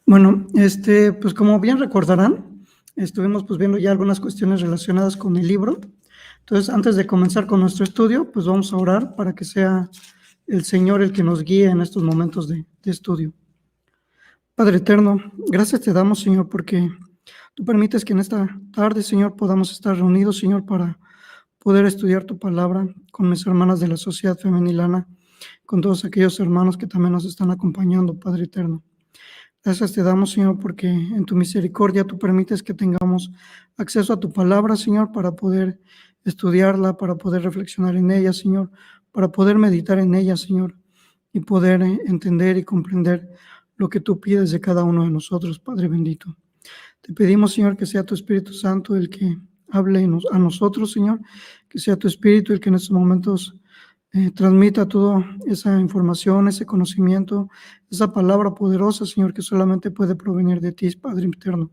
Bueno, pues como bien recordarán, estuvimos pues viendo ya algunas cuestiones relacionadas con el libro. Entonces, antes de comenzar con nuestro estudio, pues vamos a orar para que sea el Señor el que nos guíe en estos momentos de estudio. Padre eterno, gracias te damos, Señor, porque tú permites que en esta tarde, Señor, podamos estar reunidos, Señor, para poder estudiar tu palabra con mis hermanas de la Sociedad Femenilana, con todos aquellos hermanos que también nos están acompañando, Padre eterno. Gracias te damos, Señor, porque en tu misericordia tú permites que tengamos acceso a tu palabra, Señor, para poder estudiarla, para poder reflexionar en ella, Señor, para poder meditar en ella, Señor, y poder entender y comprender lo que tú pides de cada uno de nosotros, Padre bendito. Te pedimos, Señor, que sea tu Espíritu Santo el que hable a nosotros, Señor, que sea tu Espíritu el que en estos momentos transmita toda esa información, ese conocimiento, esa palabra poderosa, Señor, que solamente puede provenir de ti, Padre eterno.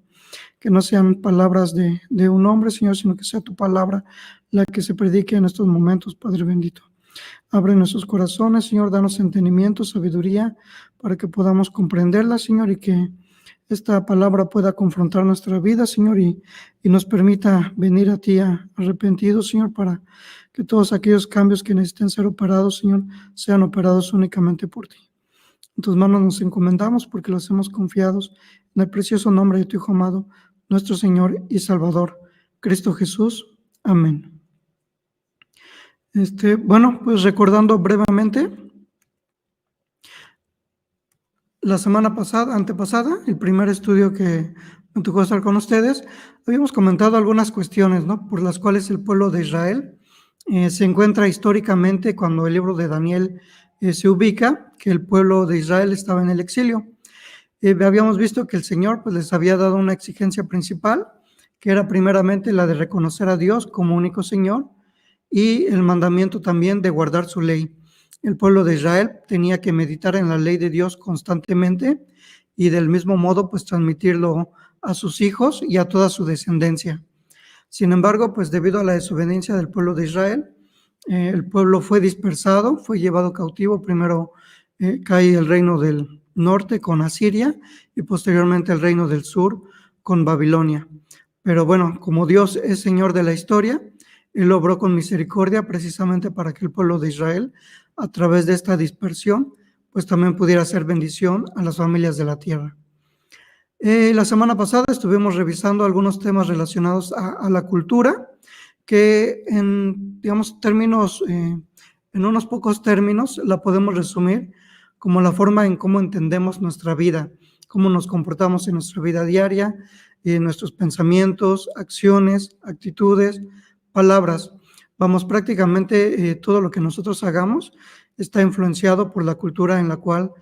Que no sean palabras de un hombre, Señor, sino que sea tu palabra la que se predique en estos momentos, Padre bendito. Abre nuestros corazones, Señor, danos entendimiento, sabiduría, para que podamos comprenderla, Señor, y que esta palabra pueda confrontar nuestra vida, Señor, y nos permita venir a ti arrepentidos, Señor, para que todos aquellos cambios que necesiten ser operados, Señor, sean operados únicamente por ti. En tus manos nos encomendamos porque los hemos confiados en el precioso nombre de tu Hijo amado, nuestro Señor y Salvador, Cristo Jesús. Amén. Bueno, pues recordando brevemente, la semana antepasada, el primer estudio que me tocó estar con ustedes, habíamos comentado algunas cuestiones, ¿no?, por las cuales el pueblo de Israel se encuentra históricamente cuando el libro de Daniel se ubica, que el pueblo de Israel estaba en el exilio. Habíamos visto que el Señor pues les había dado una exigencia principal, que era primeramente la de reconocer a Dios como único Señor y el mandamiento también de guardar su ley. El pueblo de Israel tenía que meditar en la ley de Dios constantemente y del mismo modo pues transmitirlo a sus hijos y a toda su descendencia. Sin embargo, pues debido a la desobediencia del pueblo de Israel, el pueblo fue dispersado, fue llevado cautivo. Primero cae el reino del norte con Asiria y posteriormente el reino del sur con Babilonia. Pero bueno, como Dios es Señor de la historia, Él obró con misericordia precisamente para que el pueblo de Israel, a través de esta dispersión, pues también pudiera hacer bendición a las familias de la tierra. La semana pasada estuvimos revisando algunos temas relacionados a la cultura, que en, digamos, términos, en unos pocos términos, la podemos resumir como la forma en cómo entendemos nuestra vida, cómo nos comportamos en nuestra vida diaria, nuestros pensamientos, acciones, actitudes, palabras. Vamos, prácticamente todo lo que nosotros hagamos está influenciado por la cultura en la cual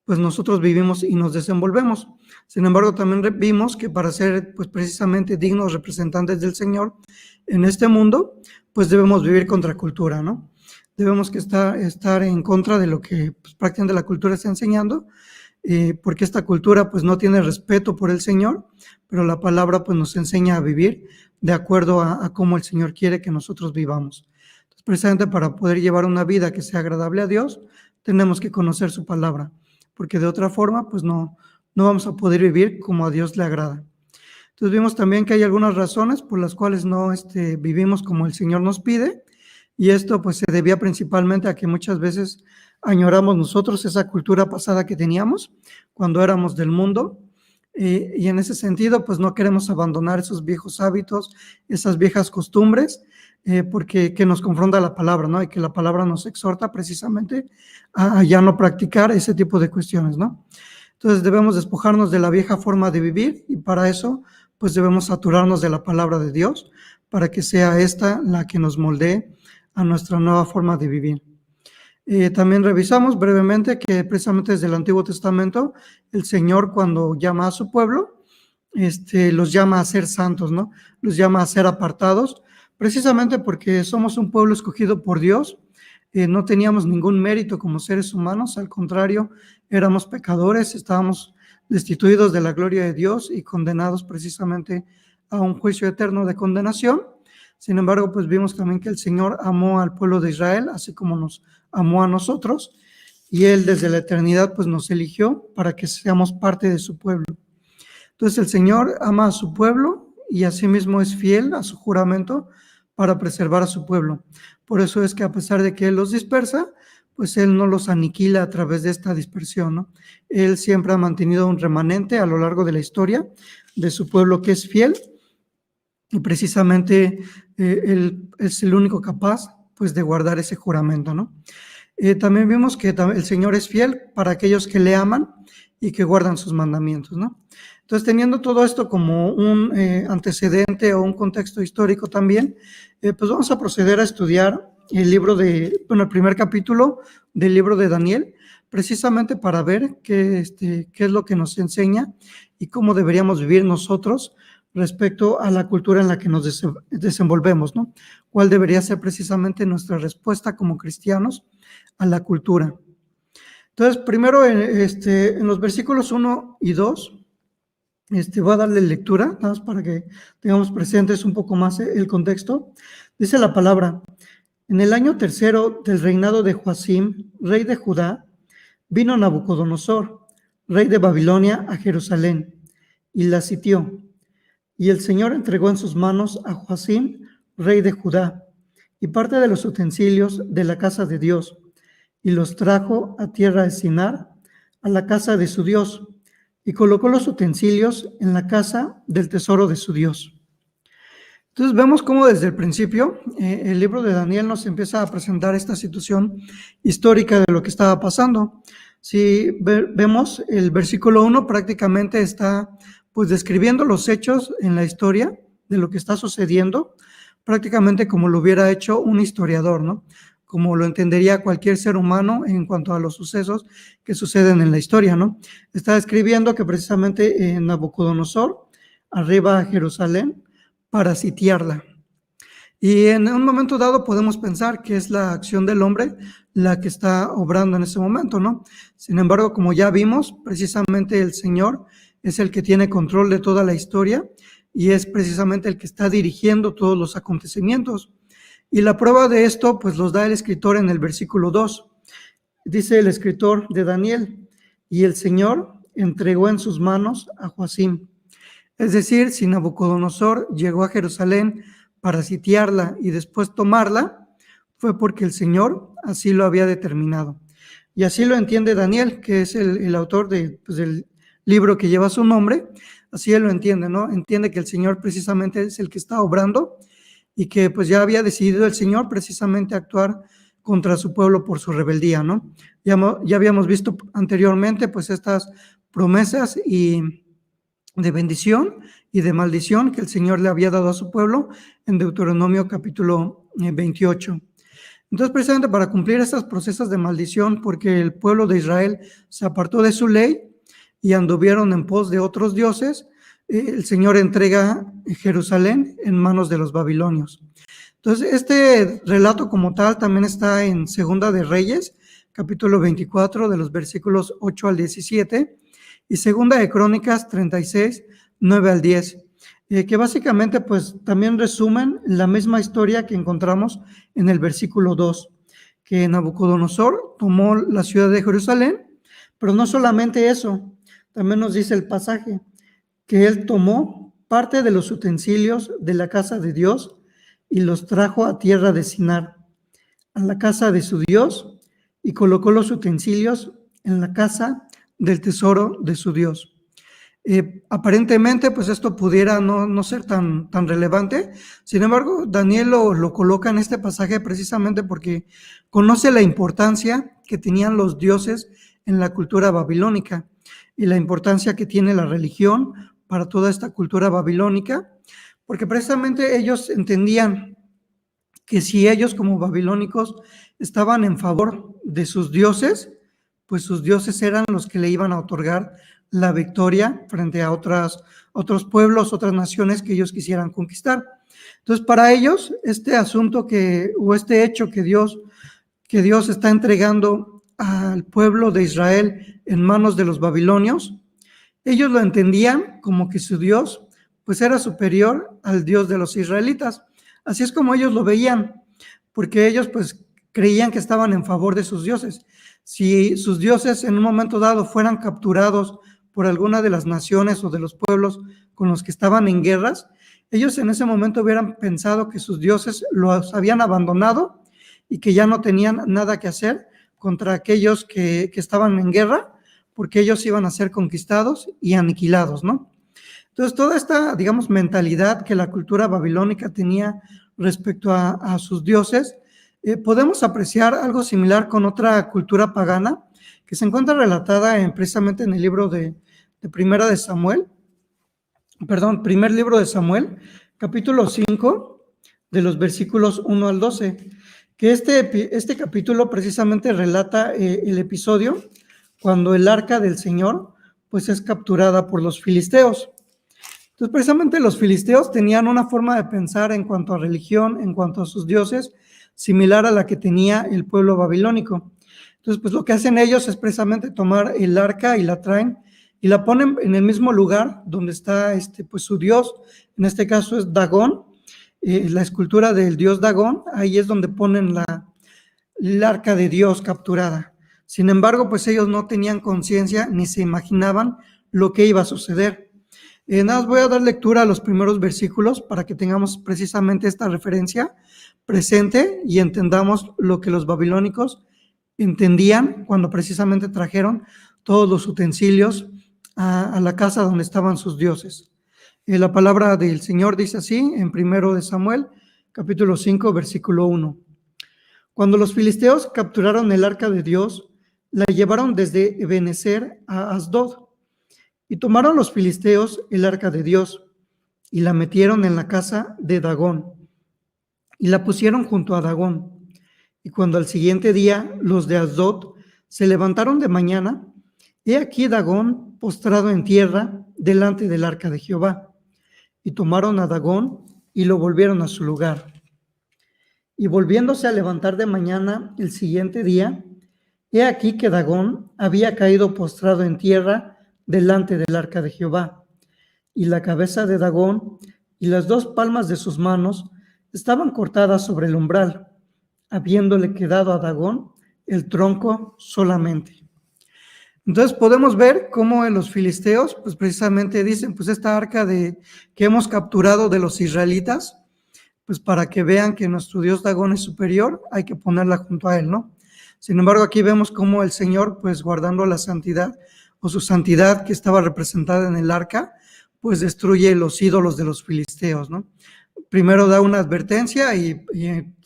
pues nosotros vivimos y nos desenvolvemos. Sin embargo, también vimos que para ser pues precisamente dignos representantes del Señor en este mundo, pues debemos vivir contra cultura, ¿no? Debemos que estar en contra de lo que pues, prácticamente la cultura está enseñando, porque esta cultura pues no tiene respeto por el Señor, pero la palabra pues nos enseña a vivir de acuerdo a cómo el Señor quiere que nosotros vivamos. Entonces, precisamente para poder llevar una vida que sea agradable a Dios, tenemos que conocer su palabra, porque de otra forma pues no vamos a poder vivir como a Dios le agrada. Entonces vimos también que hay algunas razones por las cuales no vivimos como el Señor nos pide, y esto pues se debía principalmente a que muchas veces añoramos nosotros esa cultura pasada que teníamos cuando éramos del mundo, y en ese sentido pues no queremos abandonar esos viejos hábitos, esas viejas costumbres, porque que nos confronta la palabra, ¿no? Y que la palabra nos exhorta precisamente a ya no practicar ese tipo de cuestiones, ¿no? Entonces debemos despojarnos de la vieja forma de vivir, y para eso pues debemos saturarnos de la palabra de Dios para que sea esta la que nos moldee a nuestra nueva forma de vivir. También revisamos brevemente que precisamente desde el Antiguo Testamento el Señor, cuando llama a su pueblo, los llama a ser santos, ¿no? Los llama a ser apartados, precisamente porque somos un pueblo escogido por Dios. No teníamos ningún mérito como seres humanos, al contrario, éramos pecadores, estábamos destituidos de la gloria de Dios y condenados precisamente a un juicio eterno de condenación. Sin embargo, pues vimos también que el Señor amó al pueblo de Israel, así como nos amó a nosotros, y Él desde la eternidad pues nos eligió para que seamos parte de su pueblo. Entonces el Señor ama a su pueblo y asimismo es fiel a su juramento para preservar a su pueblo. Por eso es que a pesar de que Él los dispersa, pues Él no los aniquila a través de esta dispersión, ¿no? Él siempre ha mantenido un remanente a lo largo de la historia de su pueblo que es fiel, y precisamente Él es el único capaz pues de guardar ese juramento, ¿no? También vimos que el Señor es fiel para aquellos que le aman y que guardan sus mandamientos, ¿no? Entonces, teniendo todo esto como un antecedente o un contexto histórico también, pues vamos a proceder a estudiar el primer capítulo del libro de Daniel, precisamente para ver qué es lo que nos enseña y cómo deberíamos vivir nosotros respecto a la cultura en la que nos desenvolvemos, ¿no? ¿Cuál debería ser precisamente nuestra respuesta como cristianos a la cultura? Entonces, primero en los versículos 1 y 2, voy a darle lectura, nada más para que tengamos presentes un poco más el contexto. Dice la palabra: en el año tercero del reinado de Joacim, rey de Judá, vino Nabucodonosor, rey de Babilonia, a Jerusalén, y la sitió. Y el Señor entregó en sus manos a Joacim, rey de Judá, y parte de los utensilios de la casa de Dios, y los trajo a tierra de Sinar, a la casa de su Dios, y colocó los utensilios en la casa del tesoro de su Dios. Entonces vemos cómo desde el principio el libro de Daniel nos empieza a presentar esta situación histórica de lo que estaba pasando. Si vemos el versículo 1, prácticamente está pues describiendo los hechos en la historia de lo que está sucediendo, prácticamente como lo hubiera hecho un historiador, ¿no? Como lo entendería cualquier ser humano en cuanto a los sucesos que suceden en la historia, ¿no? Está describiendo que precisamente Nabucodonosor arriba a Jerusalén para sitiarla. Y en un momento dado podemos pensar que es la acción del hombre la que está obrando en ese momento, ¿no? Sin embargo, como ya vimos, precisamente el Señor es el que tiene control de toda la historia y es precisamente el que está dirigiendo todos los acontecimientos. Y la prueba de esto, pues los da el escritor en el versículo 2. Dice el escritor de Daniel: y el Señor entregó en sus manos a Joacim. Es decir, si Nabucodonosor llegó a Jerusalén para sitiarla y después tomarla, fue porque el Señor así lo había determinado. Y así lo entiende Daniel, que es el autor del libro que lleva su nombre. Así él lo entiende, ¿no? Entiende que el Señor precisamente es el que está obrando y que pues ya había decidido el Señor precisamente actuar contra su pueblo por su rebeldía, ¿no? Ya habíamos visto anteriormente pues estas promesas y de bendición y de maldición que el Señor le había dado a su pueblo en Deuteronomio capítulo 28. Entonces, precisamente para cumplir estas promesas de maldición, porque el pueblo de Israel se apartó de su ley y anduvieron en pos de otros dioses, el Señor entrega Jerusalén en manos de los babilonios. Entonces, este relato como tal también está en Segunda de Reyes, capítulo 24, de los versículos 8 al 17, y Segunda de Crónicas 36, 9 al 10, que básicamente pues también resumen la misma historia que encontramos en el versículo 2, que Nabucodonosor tomó la ciudad de Jerusalén, pero no solamente eso, también nos dice el pasaje, que él tomó parte de los utensilios de la casa de Dios y los trajo a tierra de Sinar, a la casa de su Dios, y colocó los utensilios en la casa del tesoro de su Dios. Aparentemente, pues esto pudiera no ser tan relevante. Sin embargo, Daniel lo coloca en este pasaje precisamente porque conoce la importancia que tenían los dioses en la cultura babilónica y la importancia que tiene la religión para toda esta cultura babilónica, porque precisamente ellos entendían que si ellos como babilónicos estaban en favor de sus dioses, pues sus dioses eran los que le iban a otorgar la victoria frente a otros pueblos, otras naciones que ellos quisieran conquistar. Entonces, para ellos, este asunto este hecho que Dios está entregando al pueblo de Israel en manos de los babilonios, ellos lo entendían como que su Dios pues era superior al Dios de los israelitas. Así es como ellos lo veían, porque ellos pues creían que estaban en favor de sus dioses. Si sus dioses en un momento dado fueran capturados por alguna de las naciones o de los pueblos con los que estaban en guerras, ellos en ese momento hubieran pensado que sus dioses los habían abandonado y que ya no tenían nada que hacer contra aquellos que estaban en guerra, porque ellos iban a ser conquistados y aniquilados, ¿no? Entonces, toda esta, digamos, mentalidad que la cultura babilónica tenía respecto a sus dioses, podemos apreciar algo similar con otra cultura pagana que se encuentra relatada precisamente en el libro de Primer libro de Samuel, capítulo 5, de los versículos 1 al 12, que este capítulo precisamente relata el episodio cuando el arca del Señor pues es capturada por los filisteos. Entonces, precisamente los filisteos tenían una forma de pensar en cuanto a religión, en cuanto a sus dioses, similar a la que tenía el pueblo babilónico. Entonces, pues lo que hacen ellos es precisamente tomar el arca y la traen y la ponen en el mismo lugar donde está pues su dios, en este caso es Dagón, la escultura del dios Dagón, ahí es donde ponen el arca de Dios capturada. Sin embargo, pues ellos no tenían conciencia ni se imaginaban lo que iba a suceder. Nada más voy a dar lectura a los primeros versículos para que tengamos precisamente esta referencia presente y entendamos lo que los babilónicos entendían cuando precisamente trajeron todos los utensilios a la casa donde estaban sus dioses. La palabra del Señor dice así en 1 Samuel, capítulo 5, versículo 1. Cuando los filisteos capturaron el arca de Dios, la llevaron desde Ebenezer a Asdod. Y tomaron los filisteos el arca de Dios y la metieron en la casa de Dagón y la pusieron junto a Dagón. Y cuando al siguiente día los de Asdod se levantaron de mañana, he aquí Dagón postrado en tierra delante del arca de Jehová. Y tomaron a Dagón y lo volvieron a su lugar. Y volviéndose a levantar de mañana el siguiente día, he aquí que Dagón había caído postrado en tierra delante del arca de Jehová, y la cabeza de Dagón y las 2 palmas de sus manos estaban cortadas sobre el umbral, habiéndole quedado a Dagón el tronco solamente. Entonces podemos ver cómo en los filisteos, pues precisamente dicen, pues esta arca que hemos capturado de los israelitas, pues para que vean que nuestro Dios Dagón es superior, hay que ponerla junto a él, ¿no? Sin embargo, aquí vemos cómo el Señor, pues guardando la santidad, o su santidad que estaba representada en el arca, pues destruye los ídolos de los filisteos, ¿no? Primero da una advertencia y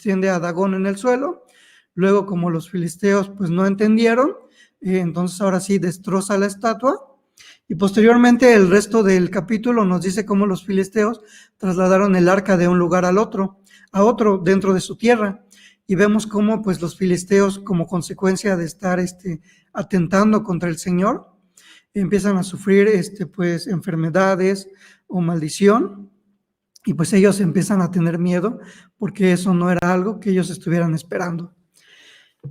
tiende a Dagón en el suelo, luego como los filisteos pues no entendieron, entonces ahora sí destroza la estatua, y posteriormente el resto del capítulo nos dice cómo los filisteos trasladaron el arca de un lugar a otro dentro de su tierra, y vemos cómo pues los filisteos, como consecuencia de estar atentando contra el Señor, empiezan a sufrir pues enfermedades o maldición, y pues ellos empiezan a tener miedo porque eso no era algo que ellos estuvieran esperando.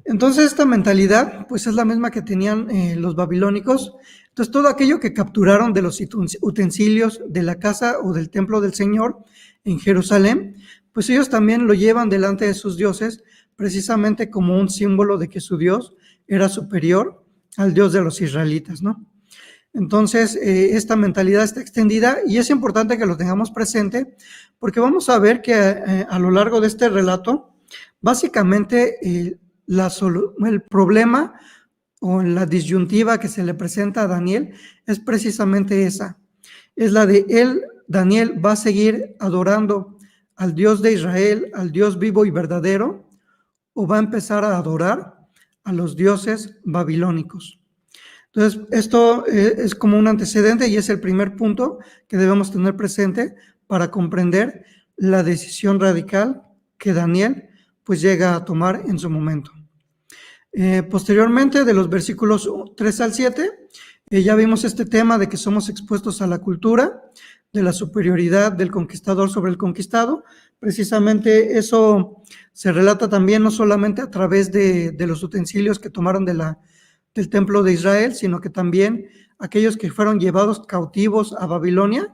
Entonces esta mentalidad pues es la misma que tenían los babilónicos. Entonces todo aquello que capturaron de los utensilios de la casa o del templo del Señor en Jerusalén, pues ellos también lo llevan delante de sus dioses precisamente como un símbolo de que su Dios era superior al Dios de los israelitas, ¿no? Entonces, esta mentalidad está extendida y es importante que lo tengamos presente porque vamos a ver que a lo largo de este relato, básicamente el problema o la disyuntiva que se le presenta a Daniel es precisamente esa. Es la de Daniel va a seguir adorando al Dios de Israel, al Dios vivo y verdadero, o va a empezar a adorar a los dioses babilónicos. Entonces, esto es como un antecedente y es el primer punto que debemos tener presente para comprender la decisión radical que Daniel pues llega a tomar en su momento. Posteriormente, de los versículos 3 al 7, ya vimos este tema de que somos expuestos a la cultura, de la superioridad del conquistador sobre el conquistado. Precisamente eso se relata también no solamente a través de los utensilios que tomaron del templo de Israel, sino que también aquellos que fueron llevados cautivos a Babilonia,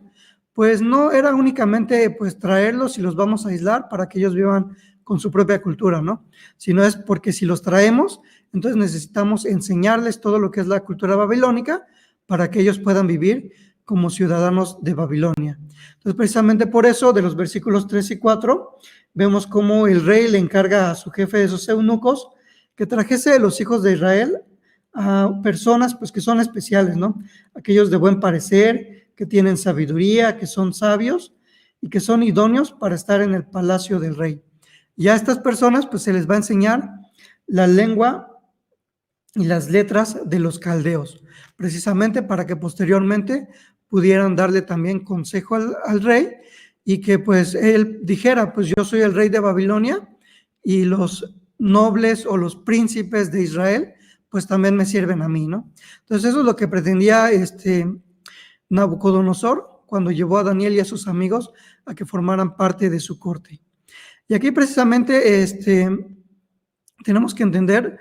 pues no era únicamente pues traerlos y los vamos a aislar para que ellos vivan con su propia cultura, ¿no? Sino es porque si los traemos, Entonces necesitamos enseñarles todo lo que es la cultura babilónica para que ellos puedan vivir como ciudadanos de Babilonia. Entonces, precisamente por eso, de los versículos 3 y 4, vemos cómo el rey le encarga a su jefe de esos eunucos que trajese de los hijos de Israel a personas pues que son especiales, ¿no? Aquellos de buen parecer, que tienen sabiduría, que son sabios y que son idóneos para estar en el palacio del rey. Y a estas personas pues se les va a enseñar la lengua y las letras de los caldeos, precisamente para que posteriormente pudieran darle también consejo al rey y que pues él dijera, pues yo soy el rey de Babilonia y los nobles o los príncipes de Israel pues también me sirven a mí, ¿no? Entonces eso es lo que pretendía Nabucodonosor cuando llevó a Daniel y a sus amigos a que formaran parte de su corte. Y aquí precisamente tenemos que entender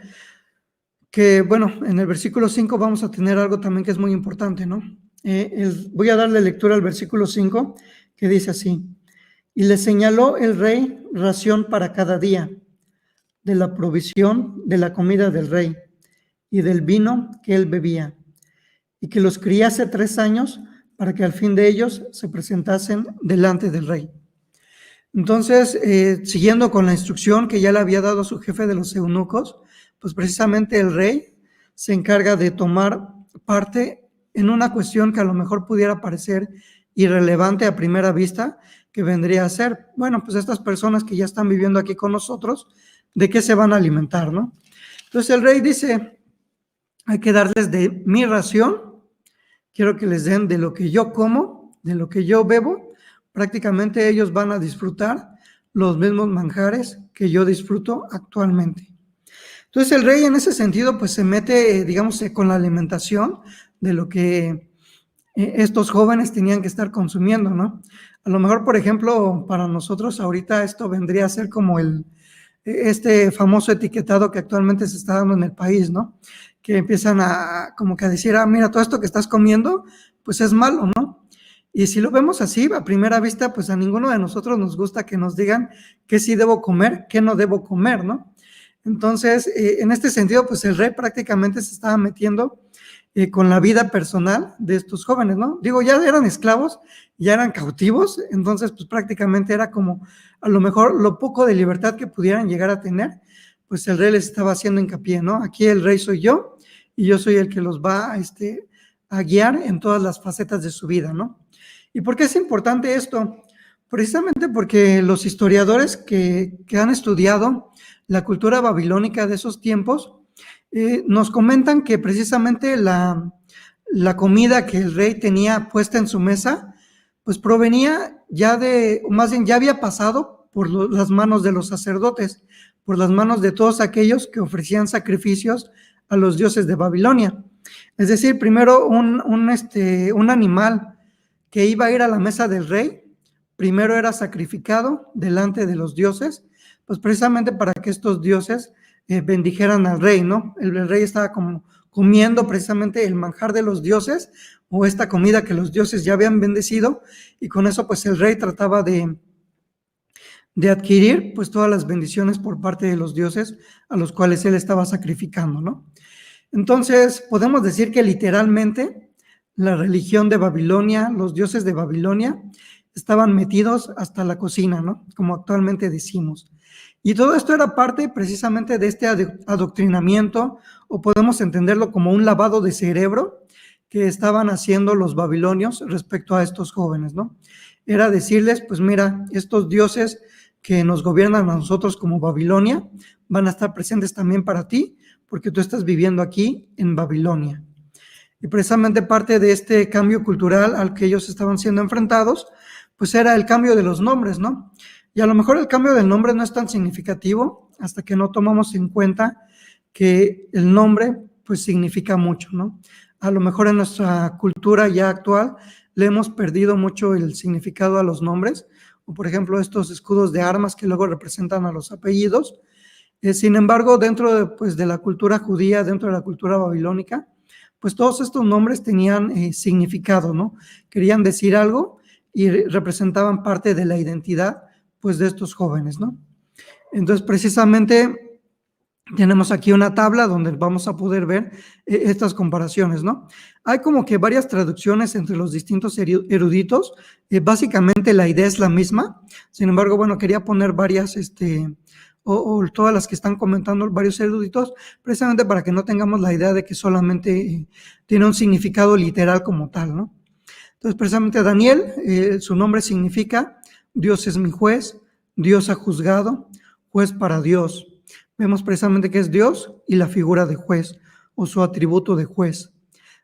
que, bueno, en el versículo 5 vamos a tener algo también que es muy importante, ¿no? Voy a darle lectura al versículo 5, que dice así: y le señaló el rey ración para cada día, de la provisión de la comida del rey y del vino que él bebía, y que los criase 3 años para que al fin de ellos se presentasen delante del rey. Entonces, siguiendo con la instrucción que ya le había dado a su jefe de los eunucos, pues precisamente el rey se encarga de tomar parte en una cuestión que a lo mejor pudiera parecer irrelevante a primera vista, que vendría a ser, bueno, pues estas personas que ya están viviendo aquí con nosotros, ¿de qué se van a alimentar, no? Entonces el rey dice, hay que darles de mi ración, quiero que les den de lo que yo como, de lo que yo bebo, prácticamente ellos van a disfrutar los mismos manjares que yo disfruto actualmente. Entonces el rey en ese sentido pues se mete, digamos, con la alimentación de lo que estos jóvenes tenían que estar consumiendo, ¿no? A lo mejor, por ejemplo, para nosotros ahorita esto vendría a ser como este famoso etiquetado que actualmente se está dando en el país, ¿no? Que empiezan a como que a decir, mira, todo esto que estás comiendo, pues es malo, ¿no? Y si lo vemos así, a primera vista, pues a ninguno de nosotros nos gusta que nos digan qué sí debo comer, qué no debo comer, ¿no? Entonces, en este sentido, pues el rey prácticamente se estaba metiendo con la vida personal de estos jóvenes, ¿no? Digo, ya eran esclavos, ya eran cautivos, entonces pues prácticamente era como a lo mejor lo poco de libertad que pudieran llegar a tener, pues el rey les estaba haciendo hincapié, ¿no? Aquí el rey soy yo y yo soy el que los va a guiar en todas las facetas de su vida, ¿no? ¿Y por qué es importante esto? Precisamente porque los historiadores que han estudiado la cultura babilónica de esos tiempos nos comentan que precisamente la comida que el rey tenía puesta en su mesa, pues provenía ya más bien ya había pasado por las manos de los sacerdotes, por las manos de todos aquellos que ofrecían sacrificios a los dioses de Babilonia. Es decir, primero un animal que iba a ir a la mesa del rey, primero era sacrificado delante de los dioses, pues precisamente para que estos dioses bendijeran al rey, ¿no? El rey estaba como comiendo precisamente el manjar de los dioses o esta comida que los dioses ya habían bendecido, y con eso pues el rey trataba de adquirir pues todas las bendiciones por parte de los dioses a los cuales él estaba sacrificando, ¿no? Entonces podemos decir que literalmente la religión de Babilonia, los dioses de Babilonia estaban metidos hasta la cocina, ¿no? Como actualmente decimos. Y todo esto era parte precisamente de este adoctrinamiento, o podemos entenderlo como un lavado de cerebro que estaban haciendo los babilonios respecto a estos jóvenes, ¿no? Era decirles, pues mira, estos dioses que nos gobiernan a nosotros como Babilonia van a estar presentes también para ti, porque tú estás viviendo aquí en Babilonia. Y precisamente parte de este cambio cultural al que ellos estaban siendo enfrentados, pues era el cambio de los nombres, ¿no? Y a lo mejor el cambio del nombre no es tan significativo hasta que no tomamos en cuenta que el nombre pues significa mucho, ¿no? A lo mejor en nuestra cultura ya actual le hemos perdido mucho el significado a los nombres, o por ejemplo estos escudos de armas que luego representan a los apellidos. Sin embargo, dentro de la cultura judía, dentro de la cultura babilónica, pues todos estos nombres tenían significado, ¿no? Querían decir algo y representaban parte de la identidad pues de estos jóvenes, ¿no? Entonces precisamente tenemos aquí una tabla donde vamos a poder ver estas comparaciones, ¿no? Hay como que varias traducciones entre los distintos eruditos. Básicamente la idea es la misma. Sin embargo, bueno, quería poner varias, o todas las que están comentando varios eruditos, precisamente para que no tengamos la idea de que solamente tiene un significado literal como tal, ¿no? Entonces, precisamente Daniel, su nombre significa Dios es mi juez, Dios ha juzgado, juez para Dios. Vemos precisamente que es Dios y la figura de juez o su atributo de juez.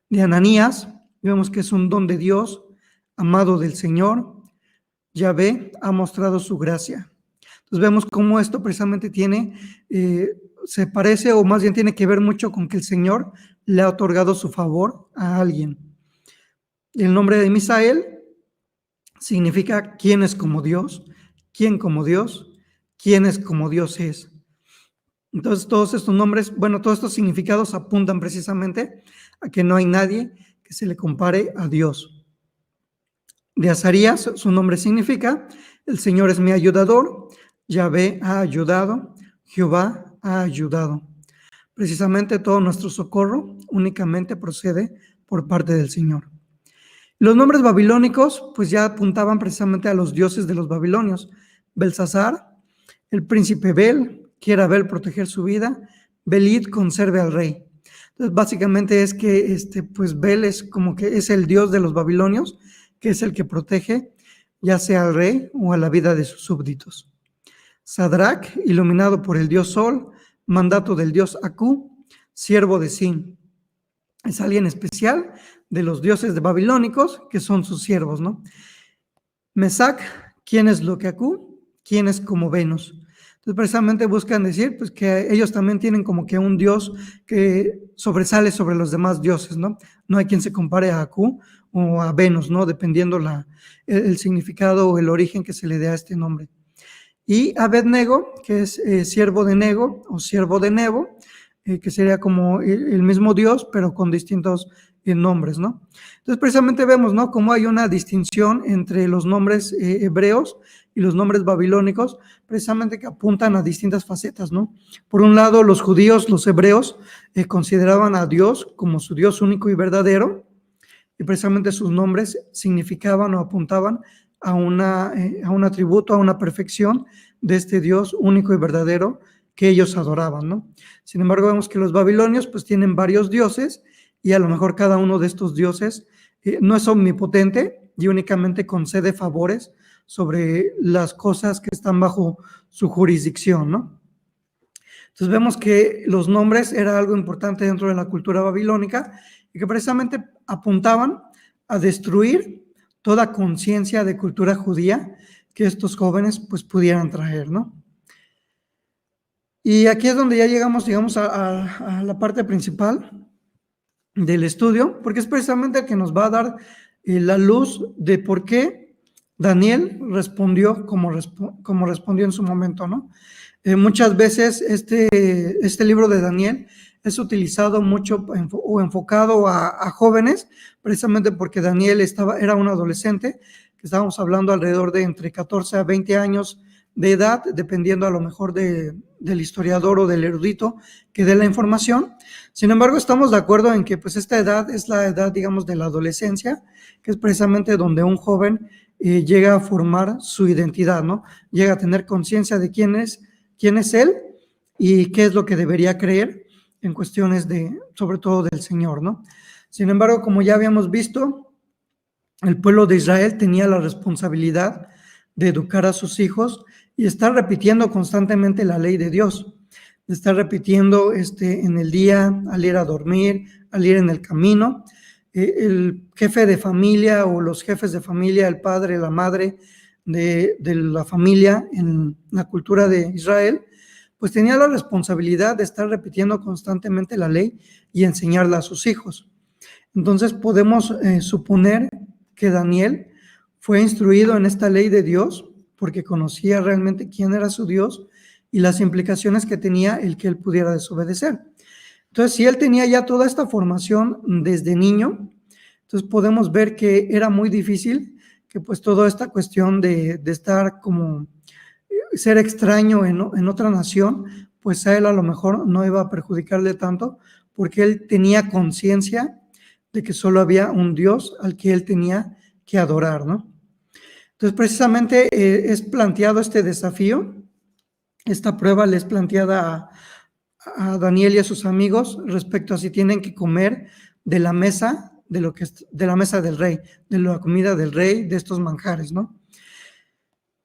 De Ananías, vemos que es un don de Dios, amado del Señor. Yahvé ha mostrado su gracia. Entonces vemos cómo esto precisamente se parece o más bien tiene que ver mucho con que el Señor le ha otorgado su favor a alguien. El nombre de Misael significa quién es como Dios, quién como Dios, quién es como Dios es. Entonces todos estos nombres, bueno, todos estos significados apuntan precisamente a que no hay nadie que se le compare a Dios. De Azarías, su nombre significa el Señor es mi ayudador, Yahvé ha ayudado, Jehová ha ayudado. Precisamente todo nuestro socorro únicamente procede por parte del Señor. Los nombres babilónicos pues ya apuntaban precisamente a los dioses de los babilonios. Belsasar, el príncipe Bel, quiera Bel proteger su vida, Belid conserve al rey. Entonces básicamente es que pues Bel es como que es el dios de los babilonios, que es el que protege ya sea al rey o a la vida de sus súbditos. Sadrach, iluminado por el dios Sol, mandato del dios Aku, siervo de Sin. Es alguien especial de los dioses de babilónicos, que son sus siervos, ¿no? Mesac, ¿quién es lo que Aku? ¿Quién es como Venus? Entonces, precisamente buscan decir pues, que ellos también tienen como que un dios que sobresale sobre los demás dioses, ¿no? No hay quien se compare a Aku o a Venus, ¿no? Dependiendo el significado o el origen que se le dé a este nombre. Y Abednego, que es siervo de Nego o siervo de Nebo, que sería como el mismo Dios, pero con distintos nombres, ¿no? Entonces, precisamente vemos, ¿no? Cómo hay una distinción entre los nombres hebreos y los nombres babilónicos, precisamente que apuntan a distintas facetas, ¿no? Por un lado, los judíos, los hebreos, consideraban a Dios como su Dios único y verdadero, y precisamente sus nombres significaban o apuntaban a un atributo, a una perfección de este Dios único y verdadero que ellos adoraban, ¿no? Sin embargo, vemos que los babilonios pues tienen varios dioses y a lo mejor cada uno de estos dioses no es omnipotente y únicamente concede favores sobre las cosas que están bajo su jurisdicción, ¿no? Entonces vemos que los nombres era algo importante dentro de la cultura babilónica y que precisamente apuntaban a destruir toda conciencia de cultura judía que estos jóvenes pues pudieran traer, ¿no? Y aquí es donde ya llegamos, digamos, a la parte principal del estudio, porque es precisamente el que nos va a dar la luz de por qué Daniel respondió como respondió en su momento, ¿no? Muchas veces este libro de Daniel es utilizado mucho o enfocado a jóvenes, precisamente porque Daniel era un adolescente, que estábamos hablando alrededor de entre 14 a 20 años de edad, dependiendo a lo mejor del historiador o del erudito que dé la información. Sin embargo, estamos de acuerdo en que pues esta edad es la edad, digamos, de la adolescencia, que es precisamente donde un joven llega a formar su identidad, ¿no? Llega a tener conciencia de quién es él y qué es lo que debería creer en cuestiones sobre todo del Señor, ¿no? Sin embargo, como ya habíamos visto, el pueblo de Israel tenía la responsabilidad de educar a sus hijos y estar repitiendo constantemente la ley de Dios, de estar repitiendo en el día, al ir a dormir, al ir en el camino. El jefe de familia o los jefes de familia, el padre, la madre de la familia en la cultura de Israel, pues tenía la responsabilidad de estar repitiendo constantemente la ley y enseñarla a sus hijos. Entonces podemos suponer que Daniel fue instruido en esta ley de Dios porque conocía realmente quién era su Dios y las implicaciones que tenía el que él pudiera desobedecer. Entonces, si él tenía ya toda esta formación desde niño, entonces podemos ver que era muy difícil que pues toda esta cuestión de estar como ser extraño en otra nación, pues a él a lo mejor no iba a perjudicarle tanto, porque él tenía conciencia de que solo había un Dios al que él tenía que adorar, ¿no? Entonces, precisamente es planteado este desafío, esta prueba le es planteada a Daniel y a sus amigos respecto a si tienen que comer de la mesa, de la mesa del rey, de la comida del rey, de estos manjares, ¿no?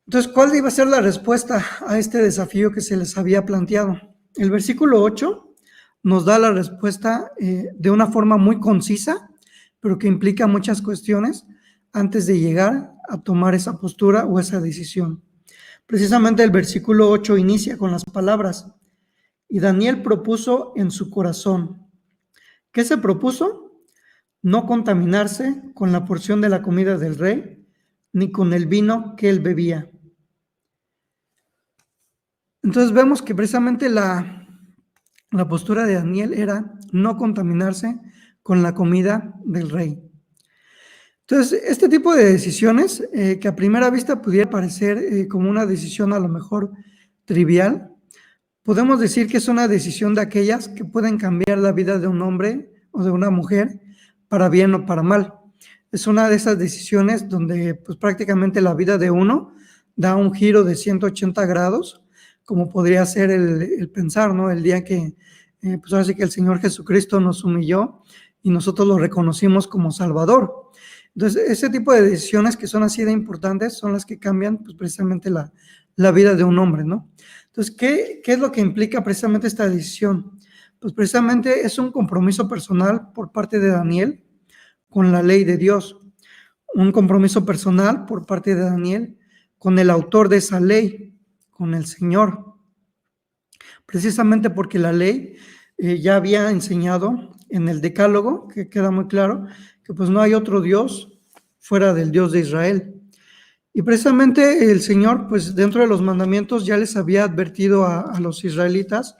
Entonces, ¿cuál iba a ser la respuesta a este desafío que se les había planteado? El versículo 8 nos da la respuesta de una forma muy concisa, pero que implica muchas cuestiones antes de llegar a tomar esa postura o esa decisión. Precisamente el versículo 8 inicia con las palabras: y Daniel propuso en su corazón. ¿Qué se propuso? No contaminarse con la porción de la comida del rey, ni con el vino que él bebía. Entonces vemos que precisamente la postura de Daniel era no contaminarse con la comida del rey. Entonces, este tipo de decisiones, que a primera vista pudiera parecer como una decisión a lo mejor trivial, podemos decir que es una decisión de aquellas que pueden cambiar la vida de un hombre o de una mujer para bien o para mal. Es una de esas decisiones donde pues prácticamente la vida de uno da un giro de 180 grados, como podría ser el pensar, ¿no? El día que, pues ahora sí que el Señor Jesucristo nos humilló y nosotros lo reconocimos como Salvador. Entonces, ese tipo de decisiones que son así de importantes son las que cambian pues precisamente la vida de un hombre, ¿no? Entonces, ¿qué es lo que implica precisamente esta decisión? Pues precisamente es un compromiso personal por parte de Daniel con la ley de Dios, un compromiso personal por parte de Daniel con el autor de esa ley, con el Señor. Precisamente porque la ley ya había enseñado en el Decálogo, que queda muy claro, que pues no hay otro Dios fuera del Dios de Israel. Y precisamente el Señor, pues dentro de los mandamientos ya les había advertido a los israelitas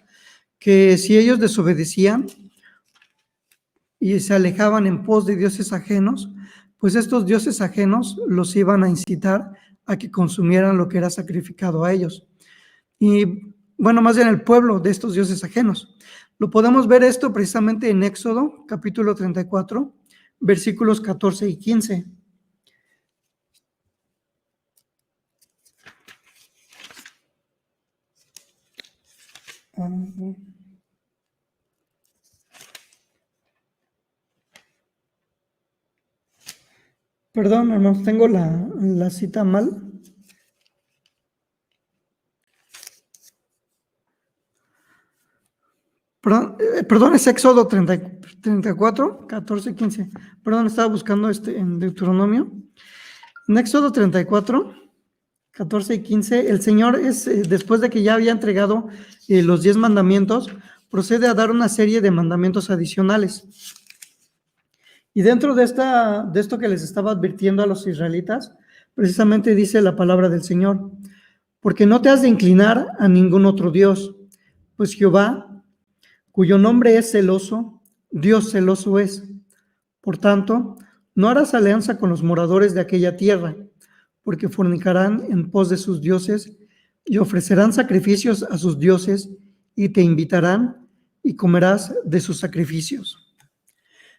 que si ellos desobedecían y se alejaban en pos de dioses ajenos, pues estos dioses ajenos los iban a incitar a que consumieran lo que era sacrificado a ellos. Y bueno, más bien el pueblo de estos dioses ajenos. Lo podemos ver esto precisamente en Éxodo, capítulo 34, versículos 14 y 15. Perdón, hermanos, tengo la cita mal. Perdón, es Éxodo 34, 14, 15. Perdón, estaba buscando en Deuteronomio. En Éxodo 34, 14 y 15, el Señor después de que ya había entregado los 10 mandamientos, procede a dar una serie de mandamientos adicionales. Y dentro de esto que les estaba advirtiendo a los israelitas, precisamente dice la palabra del Señor: porque no te has de inclinar a ningún otro Dios, pues Jehová, cuyo nombre es celoso, Dios celoso es. Por tanto, no harás alianza con los moradores de aquella tierra, porque fornicarán en pos de sus dioses y ofrecerán sacrificios a sus dioses y te invitarán y comerás de sus sacrificios.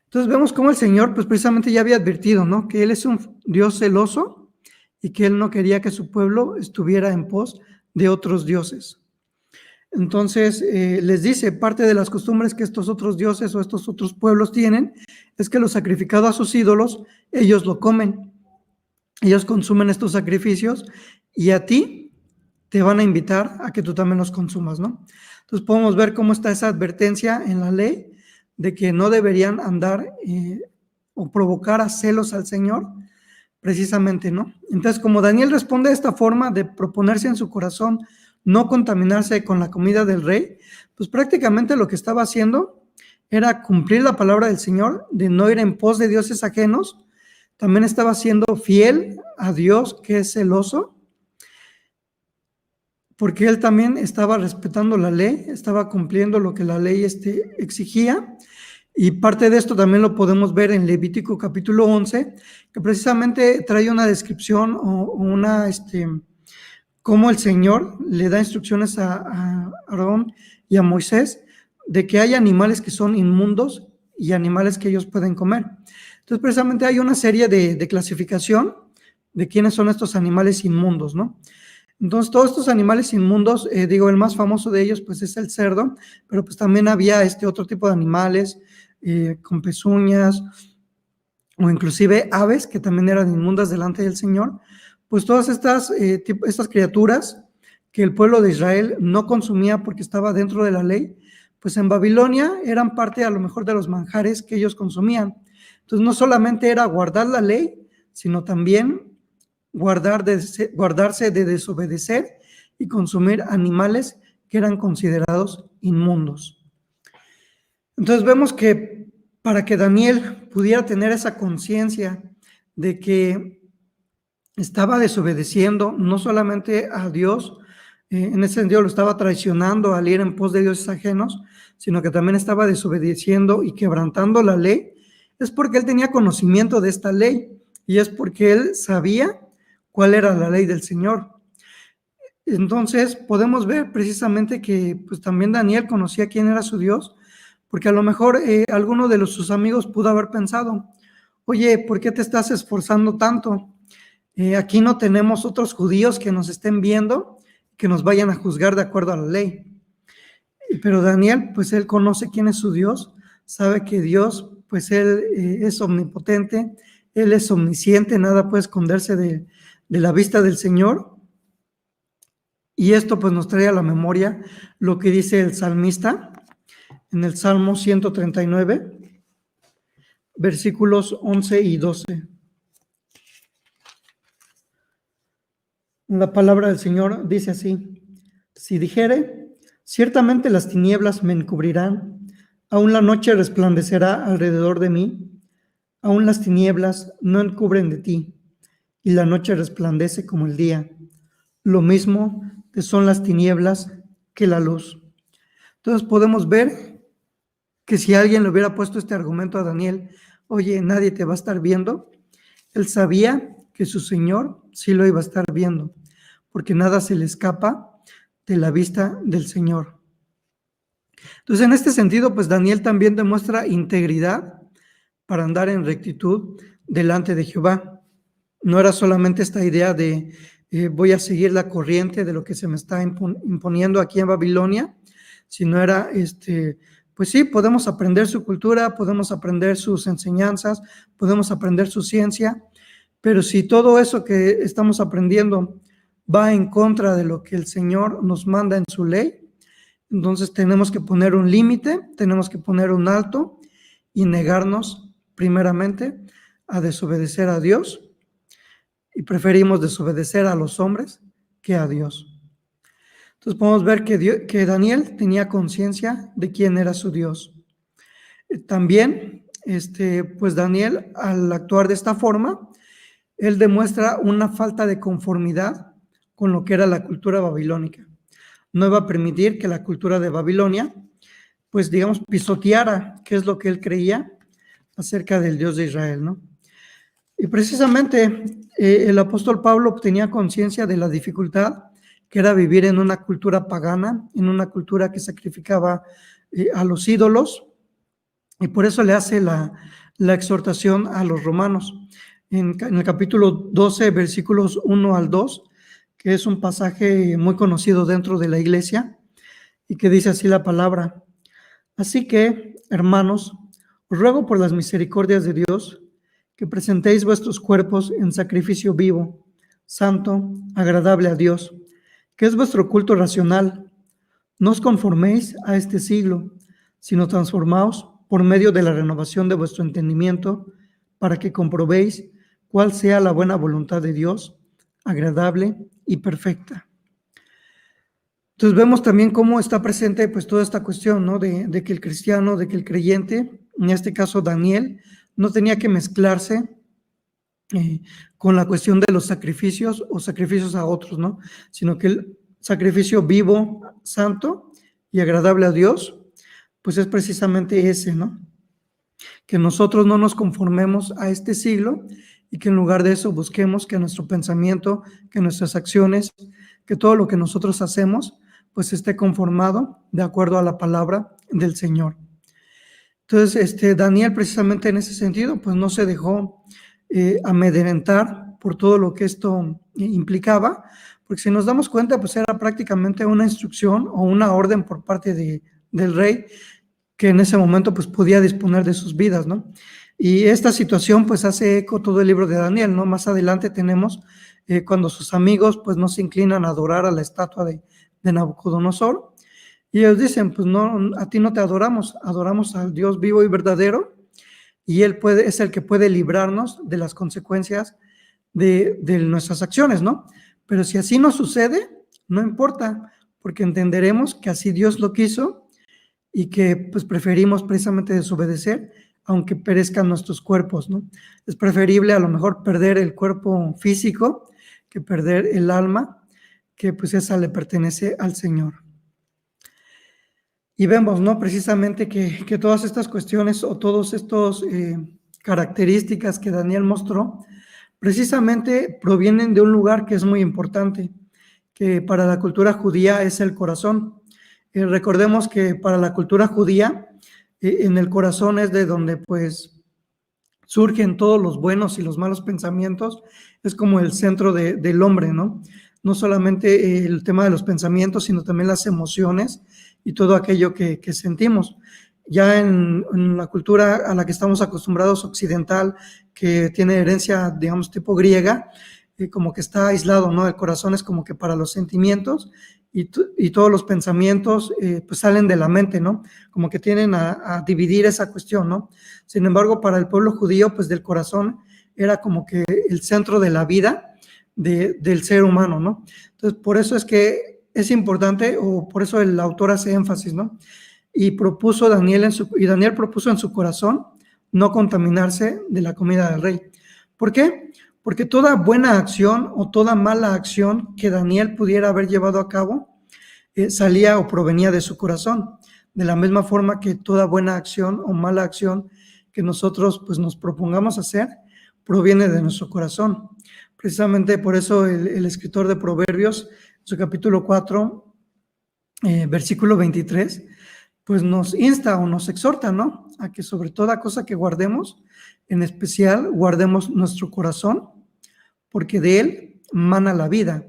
Entonces vemos cómo el Señor pues precisamente ya había advertido, ¿no? Que Él es un Dios celoso y que Él no quería que su pueblo estuviera en pos de otros dioses. Entonces les dice, parte de las costumbres que estos otros dioses o estos otros pueblos tienen es que lo sacrificado a sus ídolos, ellos lo comen, ellos consumen estos sacrificios y a ti te van a invitar a que tú también los consumas, ¿no? Entonces podemos ver cómo está esa advertencia en la ley de que no deberían andar o provocar a celos al Señor, precisamente, ¿no? Entonces, como Daniel responde de esta forma de proponerse en su corazón no contaminarse con la comida del rey, pues prácticamente lo que estaba haciendo era cumplir la palabra del Señor de no ir en pos de dioses ajenos. También estaba siendo fiel a Dios, que es celoso, porque él también estaba respetando la ley, estaba cumpliendo lo que la ley exigía. Y parte de esto también lo podemos ver en Levítico capítulo 11, que precisamente trae una descripción o una cómo el Señor le da instrucciones a Aarón y a Moisés de que hay animales que son inmundos y animales que ellos pueden comer. Entonces, precisamente hay una serie de clasificación de quiénes son estos animales inmundos, ¿no? Entonces, todos estos animales inmundos, el más famoso de ellos, pues, es el cerdo, pero pues también había otro tipo de animales con pezuñas, o inclusive aves que también eran inmundas delante del Señor. Pues todas estas criaturas que el pueblo de Israel no consumía porque estaba dentro de la ley, pues en Babilonia eran parte a lo mejor de los manjares que ellos consumían. Entonces no solamente era guardar la ley, sino también guardarse de desobedecer y consumir animales que eran considerados inmundos. Entonces vemos que para que Daniel pudiera tener esa conciencia de que estaba desobedeciendo no solamente a Dios, en ese sentido lo estaba traicionando al ir en pos de dioses ajenos, sino que también estaba desobedeciendo y quebrantando la ley, es porque él tenía conocimiento de esta ley y es porque él sabía cuál era la ley del Señor. Entonces podemos ver precisamente que pues también Daniel conocía quién era su Dios, porque a lo mejor alguno de sus amigos pudo haber pensado, oye, ¿por qué te estás esforzando tanto? Aquí no tenemos otros judíos que nos estén viendo, que nos vayan a juzgar de acuerdo a la ley. Pero Daniel, pues él conoce quién es su Dios, sabe que Dios, pues él es omnipotente, él es omnisciente, nada puede esconderse de la vista del Señor. Y esto pues nos trae a la memoria lo que dice el salmista en el Salmo 139, versículos 11 y 12. La palabra del Señor dice así: si dijere, ciertamente las tinieblas me encubrirán, aún la noche resplandecerá alrededor de mí, aún las tinieblas no encubren de ti, y la noche resplandece como el día. Lo mismo que son las tinieblas que la luz. Entonces podemos ver que si alguien le hubiera puesto este argumento a Daniel, oye, nadie te va a estar viendo, él sabía que su Señor sí lo iba a estar viendo, porque nada se le escapa de la vista del Señor. Entonces, en este sentido, pues Daniel también demuestra integridad para andar en rectitud delante de Jehová. No era solamente esta idea de voy a seguir la corriente de lo que se me está imponiendo aquí en Babilonia, sino era, pues sí, podemos aprender su cultura, podemos aprender sus enseñanzas, podemos aprender su ciencia, pero si todo eso que estamos aprendiendo va en contra de lo que el Señor nos manda en su ley, entonces tenemos que poner un límite, tenemos que poner un alto y negarnos primeramente a desobedecer a Dios, y preferimos desobedecer a los hombres que a Dios. Entonces podemos ver que Daniel tenía conciencia de quién era su Dios. También, pues Daniel, al actuar de esta forma, él demuestra una falta de conformidad con lo que era la cultura babilónica. No iba a permitir que la cultura de Babilonia, pues digamos, pisoteara qué es lo que él creía acerca del Dios de Israel, ¿no? Y precisamente el apóstol Pablo tenía conciencia de la dificultad que era vivir en una cultura pagana, en una cultura que sacrificaba a los ídolos, y por eso le hace la exhortación a los romanos. En el capítulo 12, versículos 1 al 2, que es un pasaje muy conocido dentro de la iglesia, y que dice así la palabra: así que, hermanos, os ruego por las misericordias de Dios, que presentéis vuestros cuerpos en sacrificio vivo, santo, agradable a Dios, que es vuestro culto racional. No os conforméis a este siglo, sino transformaos por medio de la renovación de vuestro entendimiento, para que comprobéis cuál sea la buena voluntad de Dios, agradable y perfecta. Entonces vemos también cómo está presente pues toda esta cuestión, ¿no? De que el cristiano, de que el creyente, en este caso Daniel, no tenía que mezclarse con la cuestión de los sacrificios o sacrificios a otros, ¿no? Sino que el sacrificio vivo, santo y agradable a Dios, pues es precisamente ese, ¿no? Que nosotros no nos conformemos a este siglo y que en lugar de eso busquemos que nuestro pensamiento, que nuestras acciones que todo lo que nosotros hacemos, pues esté conformado de acuerdo a la palabra del Señor. Entonces, Daniel precisamente en ese sentido, pues no se dejó amedrentar por todo lo que esto implicaba, porque si nos damos cuenta, pues era prácticamente una instrucción o una orden por parte del rey, que en ese momento pues podía disponer de sus vidas, ¿no? Y esta situación pues hace eco todo el libro de Daniel, ¿no? Más adelante tenemos cuando sus amigos pues no se inclinan a adorar a la estatua de Nabucodonosor, y ellos dicen, pues no, a ti no te adoramos, adoramos al Dios vivo y verdadero, y Él es el que puede librarnos de las consecuencias de nuestras acciones, ¿no? Pero si así no sucede, no importa, porque entenderemos que así Dios lo quiso y que pues preferimos precisamente desobedecer, aunque perezcan nuestros cuerpos, ¿no? Es preferible a lo mejor perder el cuerpo físico que perder el alma, que pues esa le pertenece al Señor. Y vemos, ¿no? Precisamente que todas estas cuestiones o todos estos características que Daniel mostró, precisamente provienen de un lugar que es muy importante, que para la cultura judía es el corazón. Recordemos que para la cultura judía, en el corazón es de donde pues surgen todos los buenos y los malos pensamientos, es como el centro del hombre, ¿no? No solamente el tema de los pensamientos, sino también las emociones y todo aquello que sentimos. Ya en la cultura a la que estamos acostumbrados occidental, que tiene herencia, digamos, tipo griega, como que está aislado, ¿no? El corazón es como que para los sentimientos y todos los pensamientos pues salen de la mente, ¿no? Como que tienen a dividir esa cuestión, ¿no? Sin embargo, para el pueblo judío, pues del corazón era como que el centro de la vida del ser humano, ¿no? Entonces, por eso es que es importante, o por eso el autor hace énfasis, ¿no? Y Daniel propuso en su corazón no contaminarse de la comida del rey. ¿Por qué? Porque toda buena acción o toda mala acción que Daniel pudiera haber llevado a cabo salía o provenía de su corazón, de la misma forma que toda buena acción o mala acción que nosotros pues nos propongamos hacer proviene de nuestro corazón. Precisamente por eso el escritor de Proverbios, en su capítulo 4, versículo 23, pues nos insta o nos exhorta, ¿no? A que sobre toda cosa que guardemos, en especial guardemos nuestro corazón, porque de él mana la vida.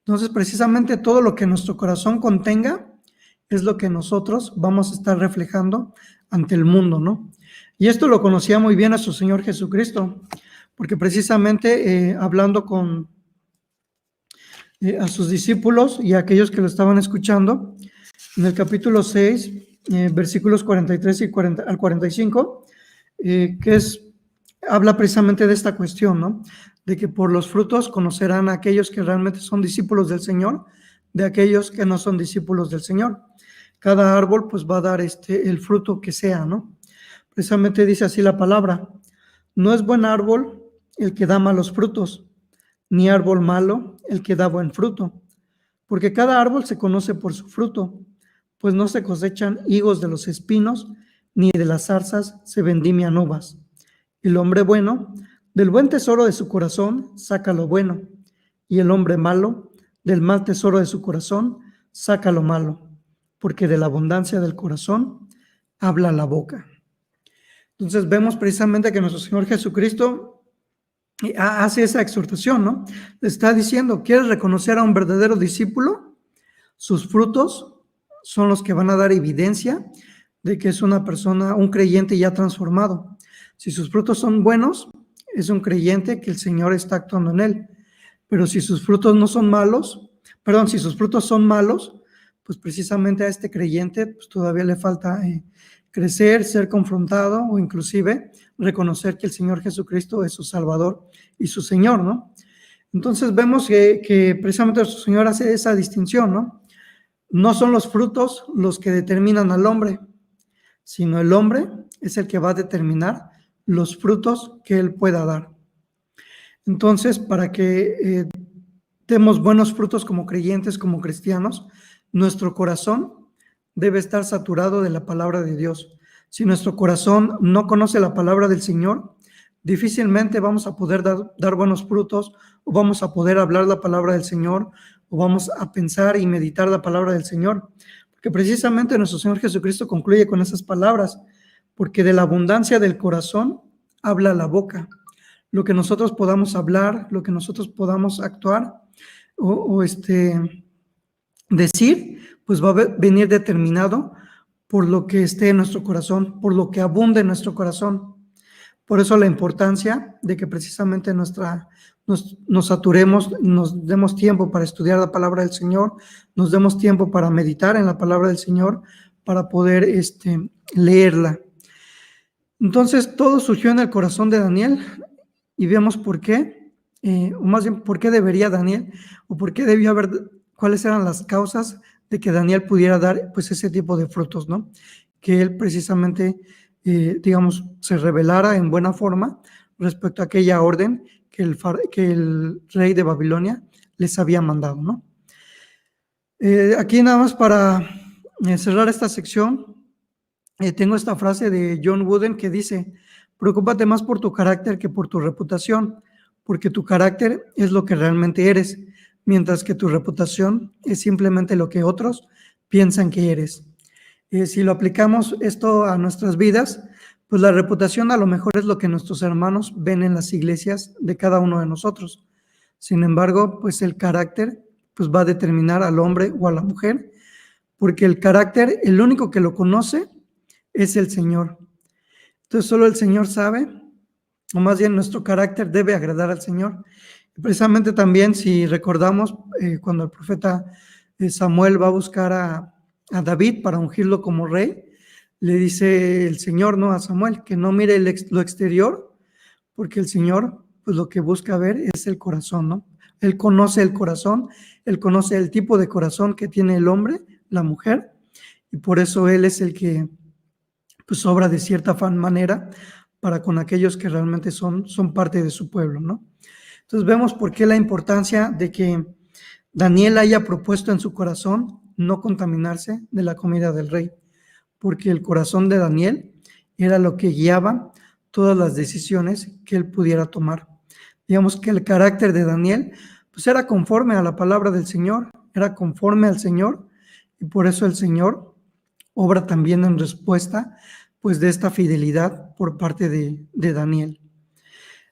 Entonces, precisamente todo lo que nuestro corazón contenga es lo que nosotros vamos a estar reflejando ante el mundo, ¿no? Y esto lo conocía muy bien nuestro Señor Jesucristo, porque precisamente hablando a sus discípulos y a aquellos que lo estaban escuchando, en el capítulo 6, versículos 43 al 45, habla precisamente de esta cuestión, ¿no? De que por los frutos conocerán a aquellos que realmente son discípulos del Señor, de aquellos que no son discípulos del Señor. Cada árbol pues va a dar el fruto que sea, ¿no? Precisamente dice así la palabra: no es buen árbol el que da malos frutos, ni árbol malo el que da buen fruto, porque cada árbol se conoce por su fruto, pues no se cosechan higos de los espinos, ni de las zarzas se vendimian uvas. El hombre bueno, del buen tesoro de su corazón, saca lo bueno, y el hombre malo, del mal tesoro de su corazón, saca lo malo, porque de la abundancia del corazón habla la boca. Entonces vemos precisamente que nuestro Señor Jesucristo hace esa exhortación, ¿no? Está diciendo, ¿quieres reconocer a un verdadero discípulo? Sus frutos son los que van a dar evidencia de que es una persona, un creyente ya transformado. Si sus frutos son buenos, es un creyente que el Señor está actuando en él. Pero si sus frutos no son malos, si sus frutos son malos, pues precisamente a este creyente pues todavía le falta crecer, ser confrontado o inclusive reconocer que el Señor Jesucristo es su Salvador y su Señor, ¿no? Entonces vemos que precisamente su Señor hace esa distinción, ¿no? No son los frutos los que determinan al hombre, sino el hombre es el que va a determinar los frutos que él pueda dar. Entonces, para que demos buenos frutos como creyentes, como cristianos, nuestro corazón debe estar saturado de la palabra de Dios. Si nuestro corazón no conoce la palabra del Señor, difícilmente vamos a poder dar buenos frutos, o vamos a poder hablar la palabra del Señor, o vamos a pensar y meditar la palabra del Señor, porque precisamente nuestro Señor Jesucristo concluye con esas palabras, porque de la abundancia del corazón habla la boca. Lo que nosotros podamos hablar, lo que nosotros podamos actuar o decir, pues va a venir determinado por lo que esté en nuestro corazón, por lo que abunde en nuestro corazón. Por eso la importancia de que precisamente nos saturemos, nos demos tiempo para estudiar la palabra del Señor, nos demos tiempo para meditar en la palabra del Señor, para poder leerla. Entonces todo surgió en el corazón de Daniel y vemos por qué, o más bien por qué debería Daniel, o por qué debió haber, cuáles eran las causas de que Daniel pudiera dar pues ese tipo de frutos, ¿no? Que él precisamente, digamos, se revelara en buena forma respecto a aquella orden que el rey de Babilonia les había mandado, ¿no? Aquí nada más para cerrar esta sección, tengo esta frase de John Wooden que dice: preocúpate más por tu carácter que por tu reputación, porque tu carácter es lo que realmente eres, mientras que tu reputación es simplemente lo que otros piensan que eres. Si lo aplicamos esto a nuestras vidas, pues la reputación a lo mejor es lo que nuestros hermanos ven en las iglesias de cada uno de nosotros. Sin embargo, pues el carácter pues va a determinar al hombre o a la mujer, porque el carácter, el único que lo conoce es el Señor. Entonces solo el Señor sabe, o más bien nuestro carácter debe agradar al Señor. Y precisamente también si recordamos cuando el profeta Samuel va a buscar a David para ungirlo como rey, le dice el Señor, ¿no?, a Samuel, que no mire lo exterior, porque el Señor pues lo que busca ver es el corazón, ¿no? Él conoce el corazón, Él conoce el tipo de corazón que tiene el hombre, la mujer, y por eso Él es el que pues obra de cierta manera para con aquellos que realmente son parte de su pueblo, ¿no? Entonces vemos por qué la importancia de que Daniel haya propuesto en su corazón no contaminarse de la comida del rey, porque el corazón de Daniel era lo que guiaba todas las decisiones que él pudiera tomar. Digamos que el carácter de Daniel pues era conforme a la palabra del Señor, era conforme al Señor, y por eso el Señor obra también en respuesta pues de esta fidelidad por parte de Daniel.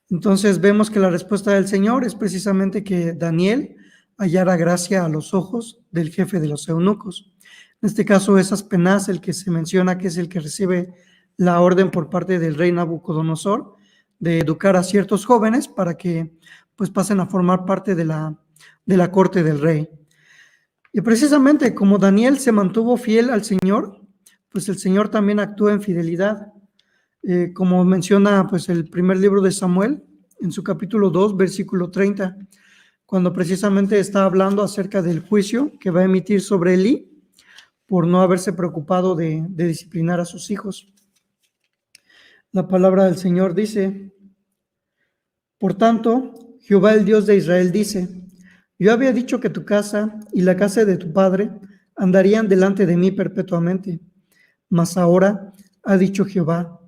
Entonces vemos que la respuesta del Señor es precisamente que Daniel hallara gracia a los ojos del jefe de los eunucos. En este caso es Aspenaz el que se menciona que es el que recibe la orden por parte del rey Nabucodonosor de educar a ciertos jóvenes para que pues pasen a formar parte de la corte del rey. Y precisamente como Daniel se mantuvo fiel al Señor, pues el Señor también actúa en fidelidad. Como menciona pues el primer libro de Samuel, en su capítulo 2, versículo 30, cuando precisamente está hablando acerca del juicio que va a emitir sobre Elí por no haberse preocupado de disciplinar a sus hijos. La palabra del Señor dice: por tanto, Jehová el Dios de Israel dice: yo había dicho que tu casa y la casa de tu padre andarían delante de mí perpetuamente, mas ahora ha dicho Jehová: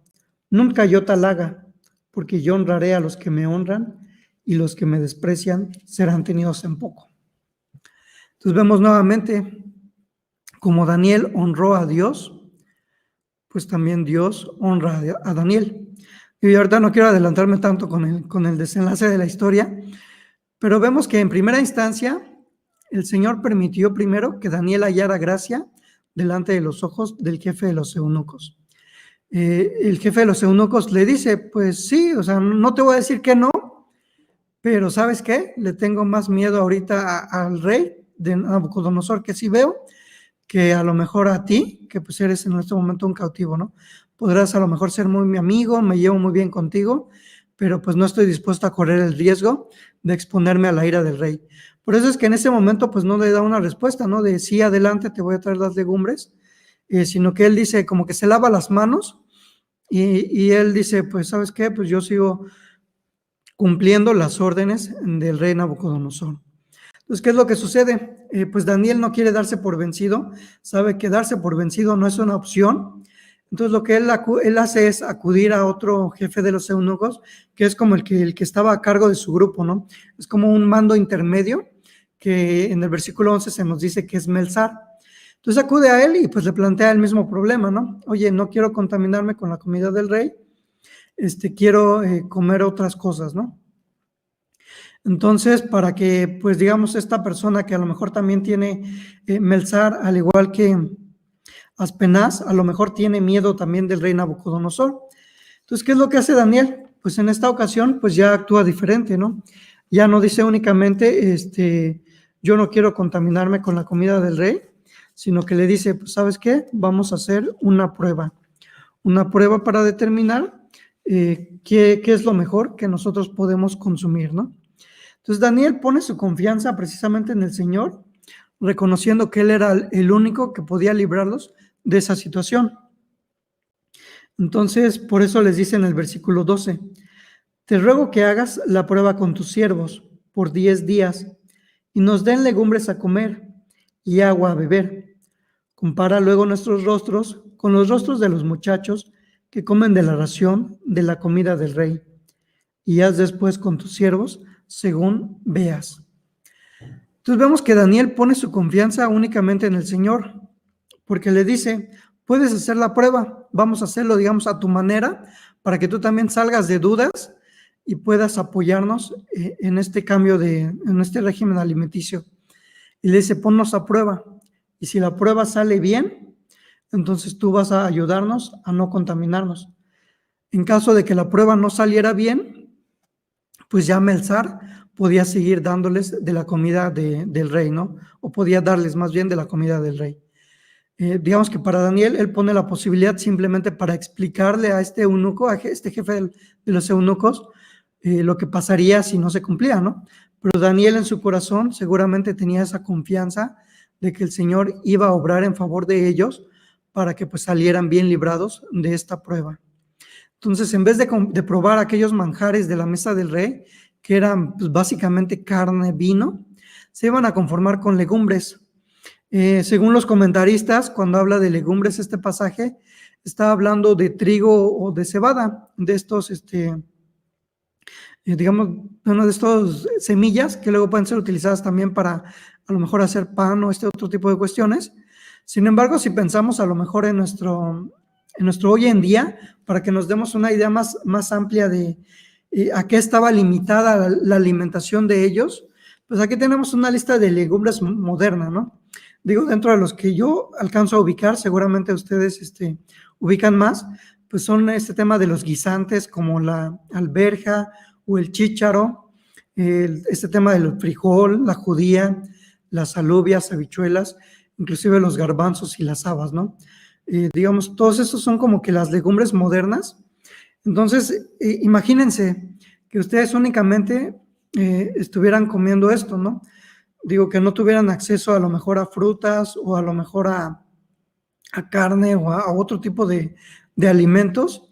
nunca yo tal haga, porque yo honraré a los que me honran y los que me desprecian serán tenidos en poco. Entonces vemos nuevamente como Daniel honró a Dios, pues también Dios honra a Daniel. Y ahorita no quiero adelantarme tanto con el desenlace de la historia, pero vemos que en primera instancia el Señor permitió primero que Daniel hallara gracia delante de los ojos del jefe de los eunucos. El jefe de los eunucos le dice: pues sí, o sea, no te voy a decir que no, pero ¿sabes qué? Le tengo más miedo ahorita al rey de Nabucodonosor, que sí veo, que a lo mejor a ti, que pues eres en este momento un cautivo, ¿no? Podrás a lo mejor ser muy mi amigo, me llevo muy bien contigo, pero pues no estoy dispuesto a correr el riesgo de exponerme a la ira del rey. Por eso es que en ese momento pues no le da una respuesta, ¿no? De sí, adelante, te voy a traer las legumbres, sino que él dice, como que se lava las manos y él dice: pues ¿sabes qué? Pues yo sigo cumpliendo las órdenes del rey Nabucodonosor. Entonces, ¿qué es lo que sucede? Pues Daniel no quiere darse por vencido, sabe que darse por vencido no es una opción. Entonces lo que él hace es acudir a otro jefe de los eunucos, que es como el que estaba a cargo de su grupo, ¿no? Es como un mando intermedio que en el versículo 11 se nos dice que es Melzar. Entonces acude a él y pues le plantea el mismo problema, ¿no? Oye, no quiero contaminarme con la comida del rey, quiero comer otras cosas, ¿no? Entonces, para que, pues digamos, esta persona que a lo mejor también tiene Melzar, al igual que Aspenaz, a lo mejor tiene miedo también del rey Nabucodonosor. Entonces, ¿qué es lo que hace Daniel? Pues en esta ocasión, pues ya actúa diferente, ¿no? Ya no dice únicamente, yo no quiero contaminarme con la comida del rey, sino que le dice, pues, ¿sabes qué? Vamos a hacer una prueba para determinar qué es lo mejor que nosotros podemos consumir, ¿no? Entonces, Daniel pone su confianza precisamente en el Señor, reconociendo que Él era el único que podía librarlos de esa situación. Entonces, por eso les dice en el versículo 12, te ruego que hagas la prueba con tus siervos por 10 días y nos den legumbres a comer y agua a beber. Compara luego nuestros rostros con los rostros de los muchachos que comen de la ración de la comida del rey, y haz después con tus siervos según veas. Entonces vemos que Daniel pone su confianza únicamente en el Señor, porque le dice, puedes hacer la prueba, vamos a hacerlo, digamos, a tu manera, para que tú también salgas de dudas y puedas apoyarnos en este cambio en este régimen alimenticio. Y le dice, ponnos a prueba, y si la prueba sale bien, entonces tú vas a ayudarnos a no contaminarnos. En caso de que la prueba no saliera bien, pues ya Melzar podía seguir dándoles de la comida del rey, ¿no? O podía darles más bien de la comida del rey. Digamos que para Daniel, él pone la posibilidad simplemente para explicarle a este eunuco, a este jefe de los eunucos, lo que pasaría si no se cumplía, ¿no? Pero Daniel en su corazón seguramente tenía esa confianza de que el Señor iba a obrar en favor de ellos para que pues salieran bien librados de esta prueba. Entonces, en vez de probar aquellos manjares de la mesa del rey, que eran pues, básicamente carne, vino, se iban a conformar con legumbres. Según los comentaristas, cuando habla de legumbres este pasaje, está hablando de trigo o de cebada, de estos, digamos, de estos semillas que luego pueden ser utilizadas también para a lo mejor hacer pan o otro tipo de cuestiones. Sin embargo, si pensamos a lo mejor en nuestro hoy en día, para que nos demos una idea más amplia de a qué estaba limitada la alimentación de ellos, pues aquí tenemos una lista de legumbres moderna, ¿no? Digo, dentro de los que yo alcanzo a ubicar, seguramente ustedes ubican más, pues son este tema de los guisantes como la alberja o el chícharo, este tema del frijol, la judía, las alubias, habichuelas, inclusive los garbanzos y las habas, ¿no? Digamos, todos esos son como que las legumbres modernas. Entonces, imagínense que ustedes únicamente estuvieran comiendo esto, ¿no? Digo, que no tuvieran acceso a lo mejor a frutas o a lo mejor a carne o a otro tipo de alimentos,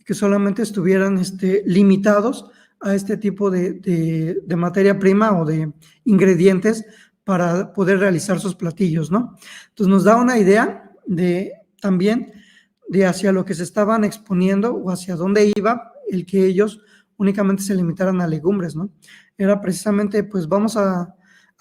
que solamente estuvieran limitados a este tipo de materia prima o de ingredientes para poder realizar sus platillos, ¿no? Entonces nos da una idea también de hacia lo que se estaban exponiendo o hacia dónde iba el que ellos únicamente se limitaran a legumbres, ¿no? Era precisamente, pues vamos a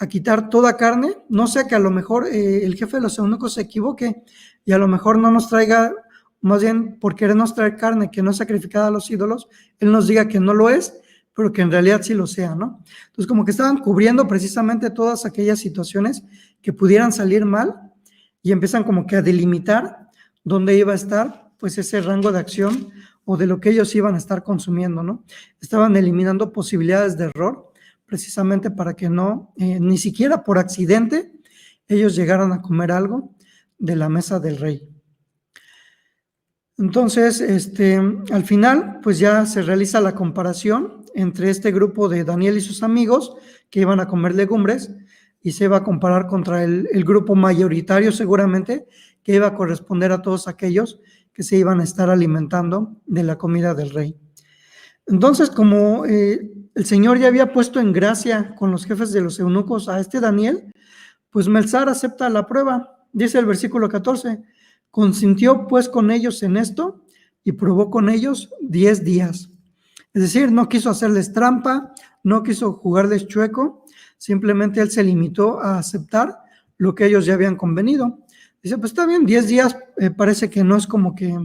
quitar toda carne, no sea que a lo mejor el jefe de los eunucos se equivoque y a lo mejor no nos traiga, más bien por querernos traer carne que no es sacrificada a los ídolos, él nos diga que no lo es, pero que en realidad sí lo sea, ¿no? Entonces como que estaban cubriendo precisamente todas aquellas situaciones que pudieran salir mal y empiezan como que a delimitar dónde iba a estar pues ese rango de acción o de lo que ellos iban a estar consumiendo, ¿no? Estaban eliminando posibilidades de error precisamente para que no, ni siquiera por accidente, ellos llegaran a comer algo de la mesa del rey. Entonces, al final, pues ya se realiza la comparación entre este grupo de Daniel y sus amigos que iban a comer legumbres y se iba a comparar contra el grupo mayoritario seguramente que iba a corresponder a todos aquellos que se iban a estar alimentando de la comida del rey. Entonces, como el Señor ya había puesto en gracia con los jefes de los eunucos a Daniel, pues Melzar acepta la prueba. Dice el versículo 14, consintió pues con ellos en esto y probó con ellos 10 días. Es decir, no quiso hacerles trampa, no quiso jugarles chueco, simplemente él se limitó a aceptar lo que ellos ya habían convenido. Dice, pues está bien, 10 días parece que no es como que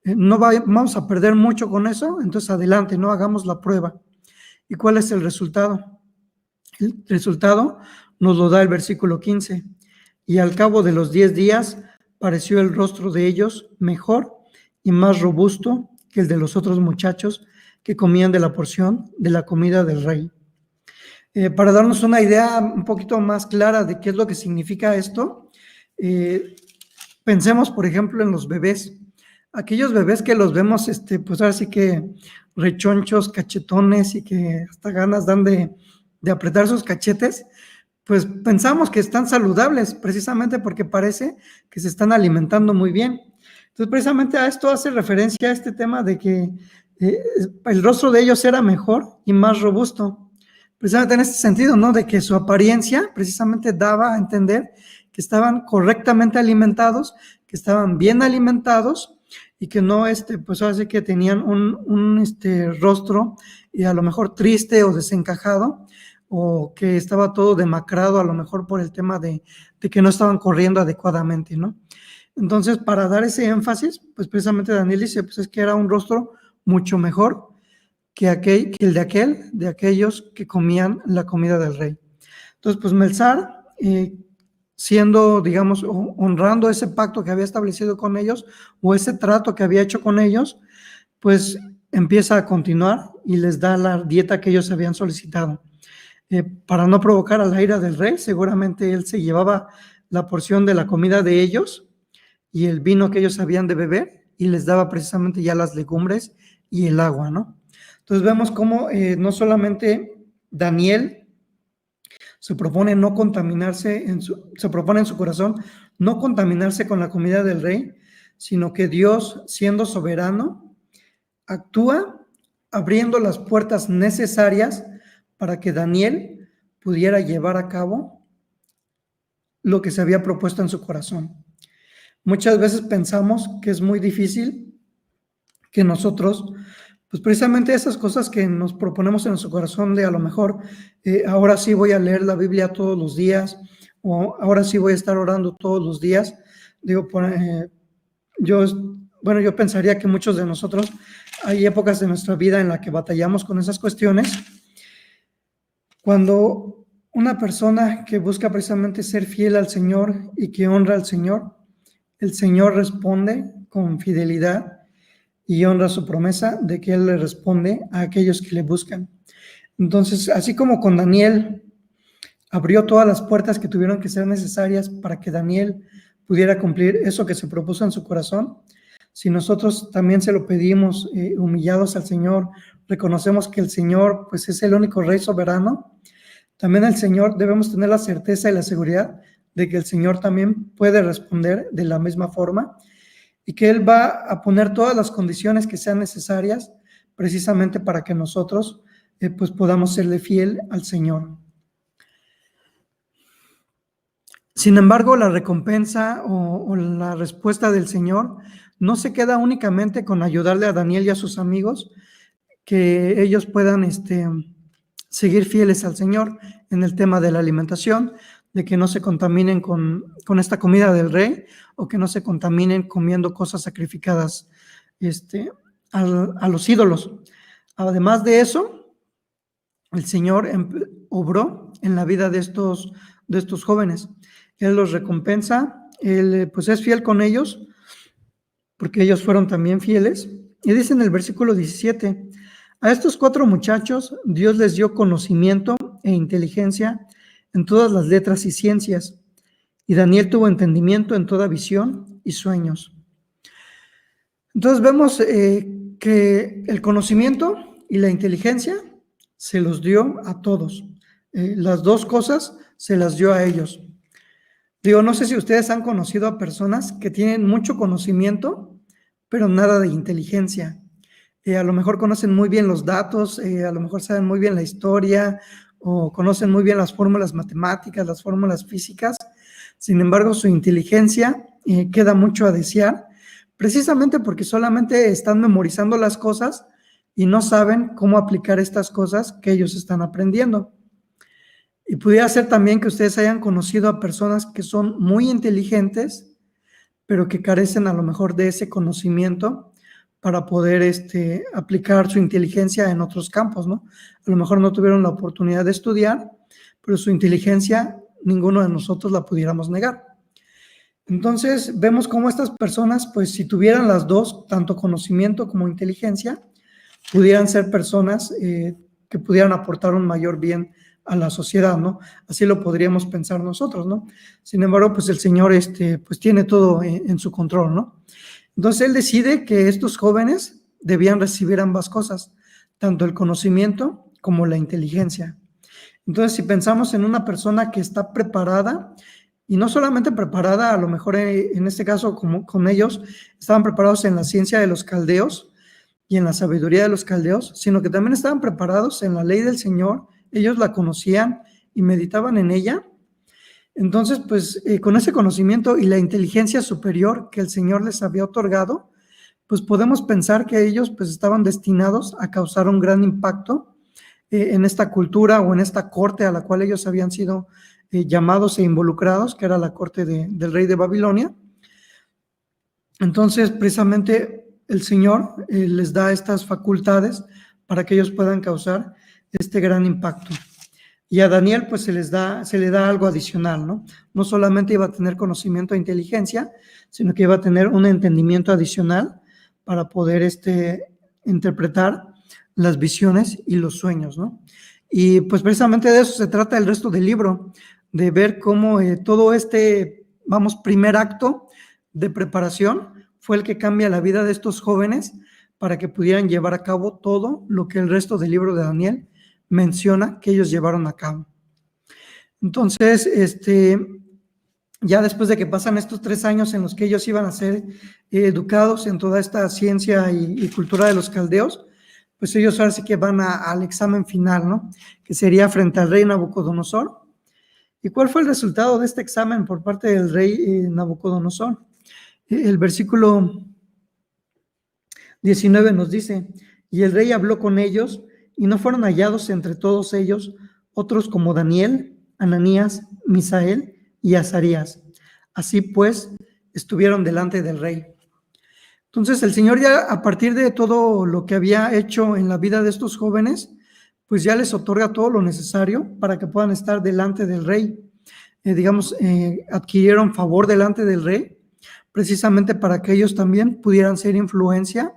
no vamos a perder mucho con eso, entonces adelante, no hagamos la prueba. ¿Y cuál es el resultado? El resultado nos lo da el versículo 15. Y al cabo de los 10 días pareció el rostro de ellos mejor y más robusto que el de los otros muchachos que comían de la porción de la comida del rey. Para darnos una idea un poquito más clara de qué es lo que significa esto, pensemos, por ejemplo, en los bebés. Aquellos bebés que los vemos, pues ahora sí que rechonchos, cachetones y que hasta ganas dan de apretar sus cachetes, pues pensamos que están saludables precisamente porque parece que se están alimentando muy bien. Entonces, precisamente a esto hace referencia a este tema de que el rostro de ellos era mejor y más robusto. Precisamente en este sentido, ¿no? De que su apariencia precisamente daba a entender que estaban correctamente alimentados, que estaban bien alimentados y que no, pues hace que tenían un rostro y a lo mejor triste o desencajado, o que estaba todo demacrado a lo mejor por el tema de que no estaban corriendo adecuadamente, ¿no? Entonces, para dar ese énfasis, pues precisamente Daniel dice, pues es que era un rostro mucho mejor que el de aquellos que comían la comida del rey. Entonces, pues Melzar, siendo, digamos, honrando ese pacto que había establecido con ellos, o ese trato que había hecho con ellos, pues empieza a continuar y les da la dieta que ellos habían solicitado. Para no provocar a la ira del rey, seguramente él se llevaba la porción de la comida de ellos y el vino que ellos habían de beber, y les daba precisamente ya las legumbres y el agua, ¿no? Entonces vemos cómo no solamente Daniel se propone no contaminarse, se propone en su corazón no contaminarse con la comida del rey, sino que Dios, siendo soberano, actúa abriendo las puertas necesarias para que Daniel pudiera llevar a cabo lo que se había propuesto en su corazón. Muchas veces pensamos que es muy difícil que nosotros, pues precisamente esas cosas que nos proponemos en nuestro corazón de a lo mejor, ahora sí voy a leer la Biblia todos los días, o ahora sí voy a estar orando todos los días. Digo, yo pensaría que muchos de nosotros hay épocas de nuestra vida en la que batallamos con esas cuestiones. Cuando una persona que busca precisamente ser fiel al Señor y que honra al Señor, el Señor responde con fidelidad y honra su promesa de que Él le responde a aquellos que le buscan. Entonces, así como con Daniel abrió todas las puertas que tuvieron que ser necesarias para que Daniel pudiera cumplir eso que se propuso en su corazón, si nosotros también se lo pedimos humillados al Señor, reconocemos que el Señor pues es el único Rey soberano, también el Señor debemos tener la certeza y la seguridad de que el Señor también puede responder de la misma forma y que Él va a poner todas las condiciones que sean necesarias precisamente para que nosotros pues podamos serle fiel al Señor. Sin embargo, la recompensa o la respuesta del Señor no se queda únicamente con ayudarle a Daniel y a sus amigos, que ellos puedan seguir fieles al Señor en el tema de la alimentación, de que no se contaminen con esta comida del rey, o que no se contaminen comiendo cosas sacrificadas a los ídolos. Además de eso, el Señor obró en la vida de estos jóvenes. Él los recompensa, Él pues es fiel con ellos, porque ellos fueron también fieles. Y dice en el versículo 17, a estos 4 muchachos Dios les dio conocimiento e inteligencia en todas las letras y ciencias, y Daniel tuvo entendimiento en toda visión y sueños. Entonces vemos que el conocimiento y la inteligencia se los dio a todos. Las dos cosas se las dio a ellos. Digo, no sé si ustedes han conocido a personas que tienen mucho conocimiento, pero nada de inteligencia. A lo mejor conocen muy bien los datos, a lo mejor saben muy bien la historia, o conocen muy bien las fórmulas matemáticas, las fórmulas físicas. Sin embargo, su inteligencia queda mucho a desear, precisamente porque solamente están memorizando las cosas y no saben cómo aplicar estas cosas que ellos están aprendiendo. Y pudiera ser también que ustedes hayan conocido a personas que son muy inteligentes, pero que carecen a lo mejor de ese conocimiento para poder aplicar su inteligencia en otros campos, ¿no? A lo mejor no tuvieron la oportunidad de estudiar, pero su inteligencia ninguno de nosotros la pudiéramos negar. Entonces, vemos cómo estas personas, pues si tuvieran las dos, tanto conocimiento como inteligencia, pudieran ser personas que pudieran aportar un mayor bien a la sociedad, ¿no? Así lo podríamos pensar nosotros, ¿no? Sin embargo, pues el Señor, pues tiene todo en su control, ¿no? Entonces, Él decide que estos jóvenes debían recibir ambas cosas, tanto el conocimiento como la inteligencia. Entonces, si pensamos en una persona que está preparada, y no solamente preparada, a lo mejor en este caso, como con ellos, estaban preparados en la ciencia de los caldeos y en la sabiduría de los caldeos, sino que también estaban preparados en la ley del Señor, ellos la conocían y meditaban en ella. Entonces, pues con ese conocimiento y la inteligencia superior que el Señor les había otorgado, pues podemos pensar que ellos pues estaban destinados a causar un gran impacto en esta cultura o en esta corte a la cual ellos habían sido llamados e involucrados, que era la corte del rey de Babilonia. Entonces, precisamente el Señor les da estas facultades para que ellos puedan causar este gran impacto. Y a Daniel pues se le da algo adicional, ¿no? No solamente iba a tener conocimiento e inteligencia, sino que iba a tener un entendimiento adicional para poder interpretar las visiones y los sueños, ¿no? Y pues precisamente de eso se trata el resto del libro, de ver cómo todo primer acto de preparación fue el que cambia la vida de estos jóvenes para que pudieran llevar a cabo todo lo que el resto del libro de Daniel menciona que ellos llevaron a cabo. Entonces, ya después de que pasan estos 3 años en los que ellos iban a ser educados en toda esta ciencia y cultura de los caldeos, pues ellos ahora sí que van al examen final, ¿no? Que sería frente al rey Nabucodonosor. ¿Y cuál fue el resultado de este examen por parte del rey Nabucodonosor? El versículo 19 nos dice, y el rey habló con ellos, y no fueron hallados entre todos ellos otros como Daniel, Ananías, Misael y Azarías. Así pues, estuvieron delante del rey. Entonces, el Señor ya a partir de todo lo que había hecho en la vida de estos jóvenes, pues ya les otorga todo lo necesario para que puedan estar delante del rey. Adquirieron favor delante del rey, precisamente para que ellos también pudieran ser influencia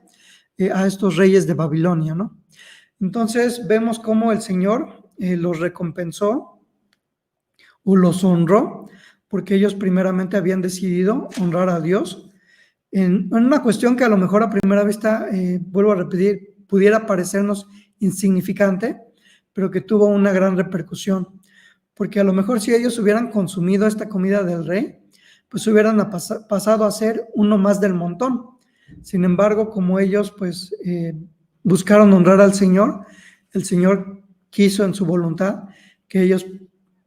a estos reyes de Babilonia, ¿no? Entonces vemos cómo el Señor los recompensó o los honró, porque ellos primeramente habían decidido honrar a Dios en una cuestión que a lo mejor a primera vista, vuelvo a repetir, pudiera parecernos insignificante, pero que tuvo una gran repercusión, porque a lo mejor si ellos hubieran consumido esta comida del rey, pues hubieran pasado a ser uno más del montón. Sin embargo, como ellos pues buscaron honrar al Señor, el Señor quiso en su voluntad que ellos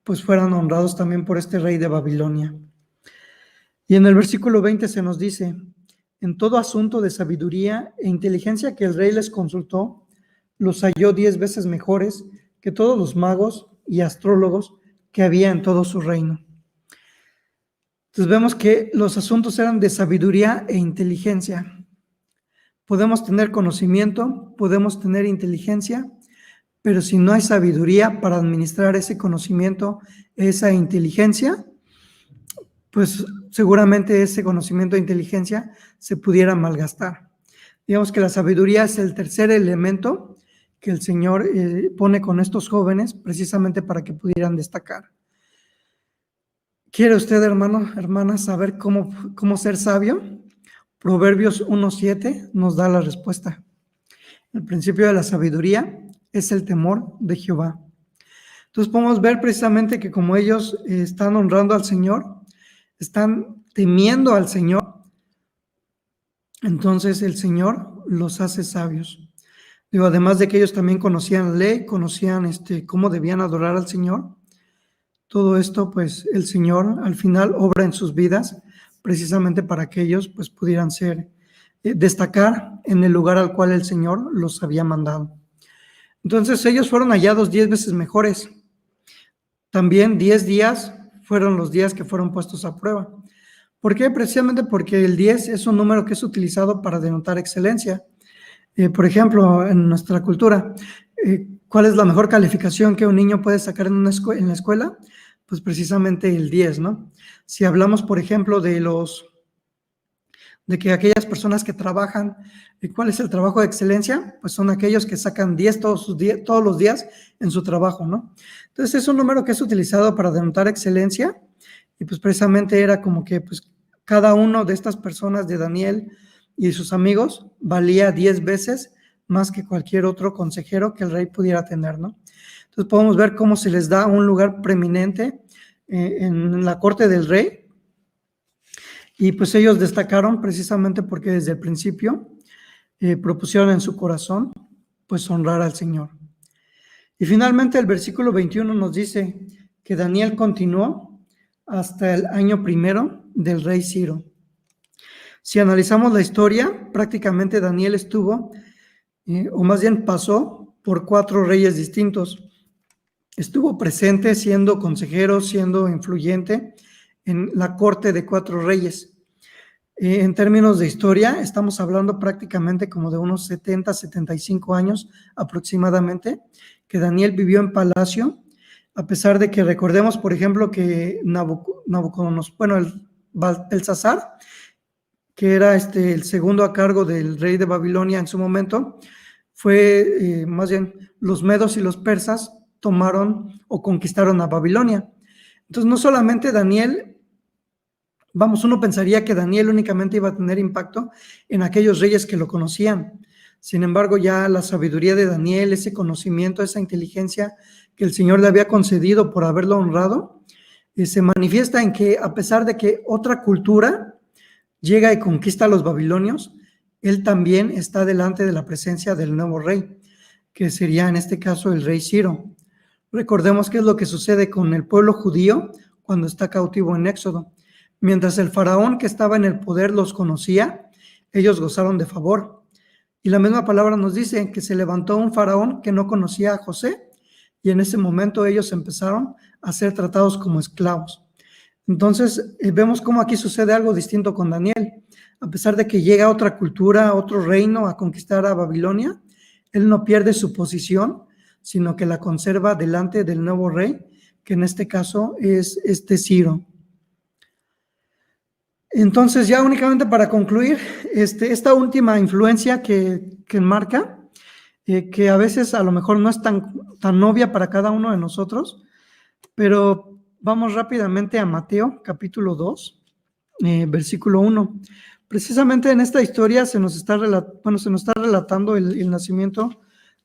pues fueran honrados también por este rey de Babilonia. Y en el versículo 20 se nos dice, en todo asunto de sabiduría e inteligencia que el rey les consultó, los halló 10 veces mejores que todos los magos y astrólogos que había en todo su reino. Entonces vemos que los asuntos eran de sabiduría e inteligencia. Podemos tener conocimiento, podemos tener inteligencia, pero si no hay sabiduría para administrar ese conocimiento, esa inteligencia, pues seguramente ese conocimiento e inteligencia se pudiera malgastar. Digamos que la sabiduría es el tercer elemento que el Señor pone con estos jóvenes precisamente para que pudieran destacar. ¿Quiere usted, hermano, hermana, saber cómo ser sabio? Proverbios 1:7 nos da la respuesta. El principio de la sabiduría es el temor de Jehová. Entonces podemos ver precisamente que como ellos están honrando al Señor, están temiendo al Señor, entonces el Señor los hace sabios. Además de que ellos también conocían la ley, conocían cómo debían adorar al Señor. Todo esto, pues, el Señor al final obra en sus vidas precisamente para que ellos, pues, pudieran destacar en el lugar al cual el Señor los había mandado. Entonces, ellos fueron hallados 10 veces mejores. también 10 días fueron los días que fueron puestos a prueba. ¿Por qué? Precisamente porque el 10 es un número que es utilizado para denotar excelencia. Por ejemplo, en nuestra cultura, ¿cuál es la mejor calificación que un niño puede sacar en la escuela? Pues precisamente el 10, ¿no? Si hablamos, por ejemplo, de que aquellas personas que trabajan, ¿cuál es el trabajo de excelencia? Pues son aquellos que sacan 10 todos los días en su trabajo, ¿no? Entonces es un número que es utilizado para denotar excelencia, y pues precisamente era como que pues cada uno de estas personas, de Daniel y sus amigos, valía 10 veces más que cualquier otro consejero que el rey pudiera tener, ¿no? Entonces podemos ver cómo se les da un lugar preeminente en la corte del rey, y pues ellos destacaron precisamente porque desde el principio propusieron en su corazón pues honrar al Señor. Y finalmente el versículo 21 nos dice que Daniel continuó hasta el año primero del rey Ciro. Si analizamos la historia, prácticamente Daniel estuvo, o más bien pasó por 4 reyes distintos. Estuvo presente siendo consejero, siendo influyente en la corte de 4 reyes. En términos de historia, estamos hablando prácticamente como de unos 70, 75 años aproximadamente, que Daniel vivió en palacio, a pesar de que recordemos, por ejemplo, que Belsasar, que era el segundo a cargo del rey de Babilonia en su momento, fue más bien los medos y los persas tomaron o conquistaron a Babilonia. Entonces, no solamente Daniel, uno pensaría que Daniel únicamente iba a tener impacto en aquellos reyes que lo conocían. Sin embargo, ya la sabiduría de Daniel, ese conocimiento, esa inteligencia que el Señor le había concedido por haberlo honrado, se manifiesta en que, a pesar de que otra cultura llega y conquista a los babilonios, él también está delante de la presencia del nuevo rey, que sería en este caso el rey Ciro. Recordemos qué es lo que sucede con el pueblo judío cuando está cautivo en Éxodo. Mientras el faraón que estaba en el poder los conocía, ellos gozaron de favor. Y la misma palabra nos dice que se levantó un faraón que no conocía a José, y en ese momento ellos empezaron a ser tratados como esclavos. Entonces, vemos cómo aquí sucede algo distinto con Daniel. A pesar de que llega otra cultura, otro reino a conquistar a Babilonia, él no pierde su posición, sino que la conserva delante del nuevo rey, que en este caso es Ciro. Entonces, ya únicamente para concluir, esta última influencia que marca, que a veces a lo mejor no es tan obvia para cada uno de nosotros, pero vamos rápidamente a Mateo, capítulo 2, versículo 1. Precisamente en esta historia se nos está relatando el nacimiento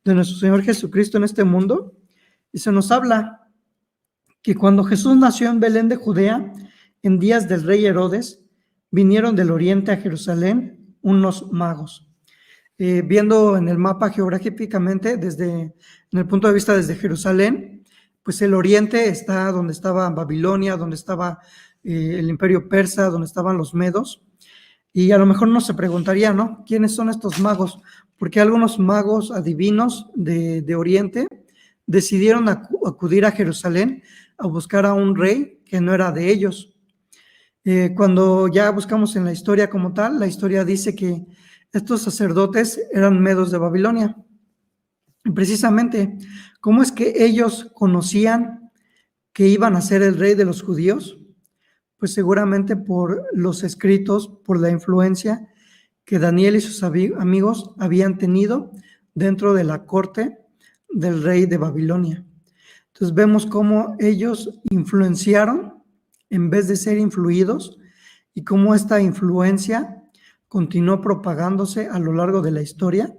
de nuestro Señor Jesucristo en este mundo, y se nos habla que cuando Jesús nació en Belén de Judea, en días del rey Herodes, vinieron del oriente a Jerusalén unos magos. Viendo en el mapa geográficamente, en el punto de vista desde Jerusalén, pues el oriente está donde estaba Babilonia, donde estaba el imperio persa, donde estaban los medos, y a lo mejor uno se preguntaría, ¿no? ¿Quiénes son estos magos? Porque algunos magos adivinos de oriente decidieron acudir a Jerusalén a buscar a un rey que no era de ellos. Cuando ya buscamos en la historia como tal, la historia dice que estos sacerdotes eran medos de Babilonia. Y precisamente, ¿cómo es que ellos conocían que iban a ser el rey de los judíos? Pues seguramente por los escritos, por la influencia que Daniel y sus amigos habían tenido dentro de la corte del rey de Babilonia. Entonces vemos cómo ellos influenciaron en vez de ser influidos, y cómo esta influencia continuó propagándose a lo largo de la historia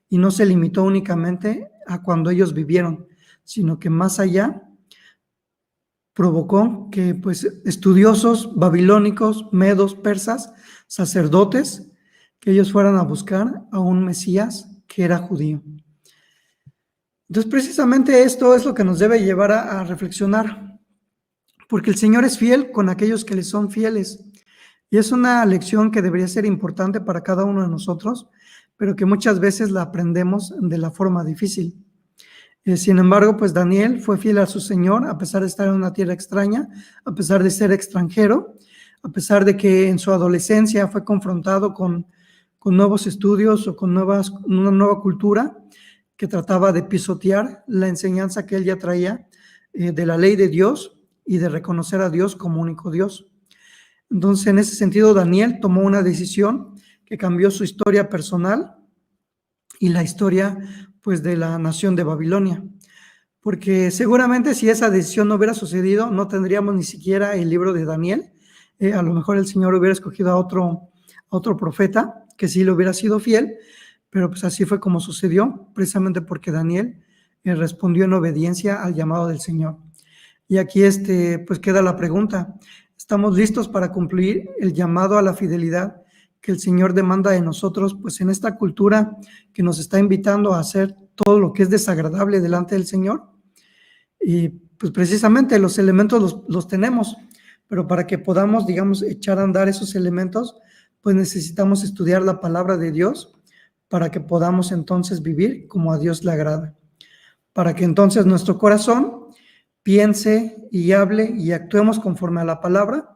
y no se limitó únicamente a cuando ellos vivieron, sino que más allá provocó que pues estudiosos babilónicos, medos, persas, sacerdotes, que ellos fueran a buscar a un Mesías que era judío. Entonces precisamente esto es lo que nos debe llevar a reflexionar, porque el Señor es fiel con aquellos que le son fieles, y es una lección que debería ser importante para cada uno de nosotros, pero que muchas veces la aprendemos de la forma difícil. Sin embargo, pues Daniel fue fiel a su Señor, a pesar de estar en una tierra extraña, a pesar de ser extranjero, a pesar de que en su adolescencia fue confrontado con nuevos estudios o con una nueva cultura que trataba de pisotear la enseñanza que él ya traía de la ley de Dios y de reconocer a Dios como único Dios. Entonces, en ese sentido, Daniel tomó una decisión que cambió su historia personal y la historia, pues, de la nación de Babilonia. Porque seguramente si esa decisión no hubiera sucedido, no tendríamos ni siquiera el libro de Daniel. A lo mejor el Señor hubiera escogido a otro profeta que sí le hubiera sido fiel, pero pues así fue como sucedió, precisamente porque Daniel respondió en obediencia al llamado del Señor. Y aquí pues queda la pregunta: ¿estamos listos para cumplir el llamado a la fidelidad que el Señor demanda de nosotros, pues en esta cultura que nos está invitando a hacer todo lo que es desagradable delante del Señor? Y pues precisamente los elementos los tenemos, pero para que podamos, digamos, echar a andar esos elementos, pues necesitamos estudiar la palabra de Dios para que podamos entonces vivir como a Dios le agrada, para que entonces nuestro corazón piense y hable y actuemos conforme a la palabra,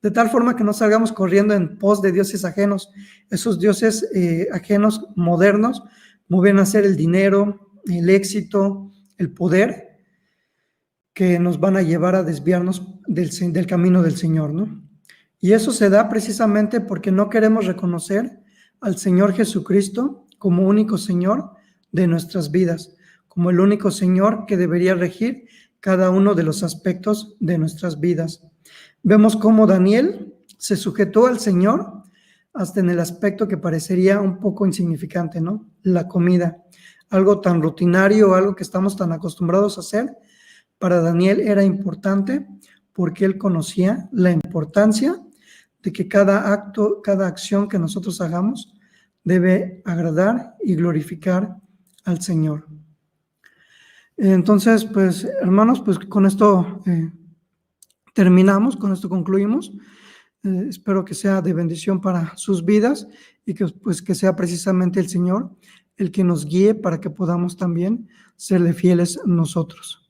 de tal forma que no salgamos corriendo en pos de dioses ajenos, esos dioses ajenos modernos, como vienen a ser el dinero, el éxito, el poder, que nos van a llevar a desviarnos del camino del Señor, ¿no? Y eso se da precisamente porque no queremos reconocer al Señor Jesucristo como único Señor de nuestras vidas, como el único Señor que debería regir cada uno de los aspectos de nuestras vidas. Vemos cómo Daniel se sujetó al Señor hasta en el aspecto que parecería un poco insignificante, ¿no? La comida, algo tan rutinario, algo que estamos tan acostumbrados a hacer. Para Daniel era importante porque él conocía la importancia de que cada acto, cada acción que nosotros hagamos debe agradar y glorificar al Señor. Entonces, pues, hermanos, pues con esto terminamos, con esto concluimos. Espero que sea de bendición para sus vidas y que, pues, que sea precisamente el Señor el que nos guíe para que podamos también serle fieles nosotros.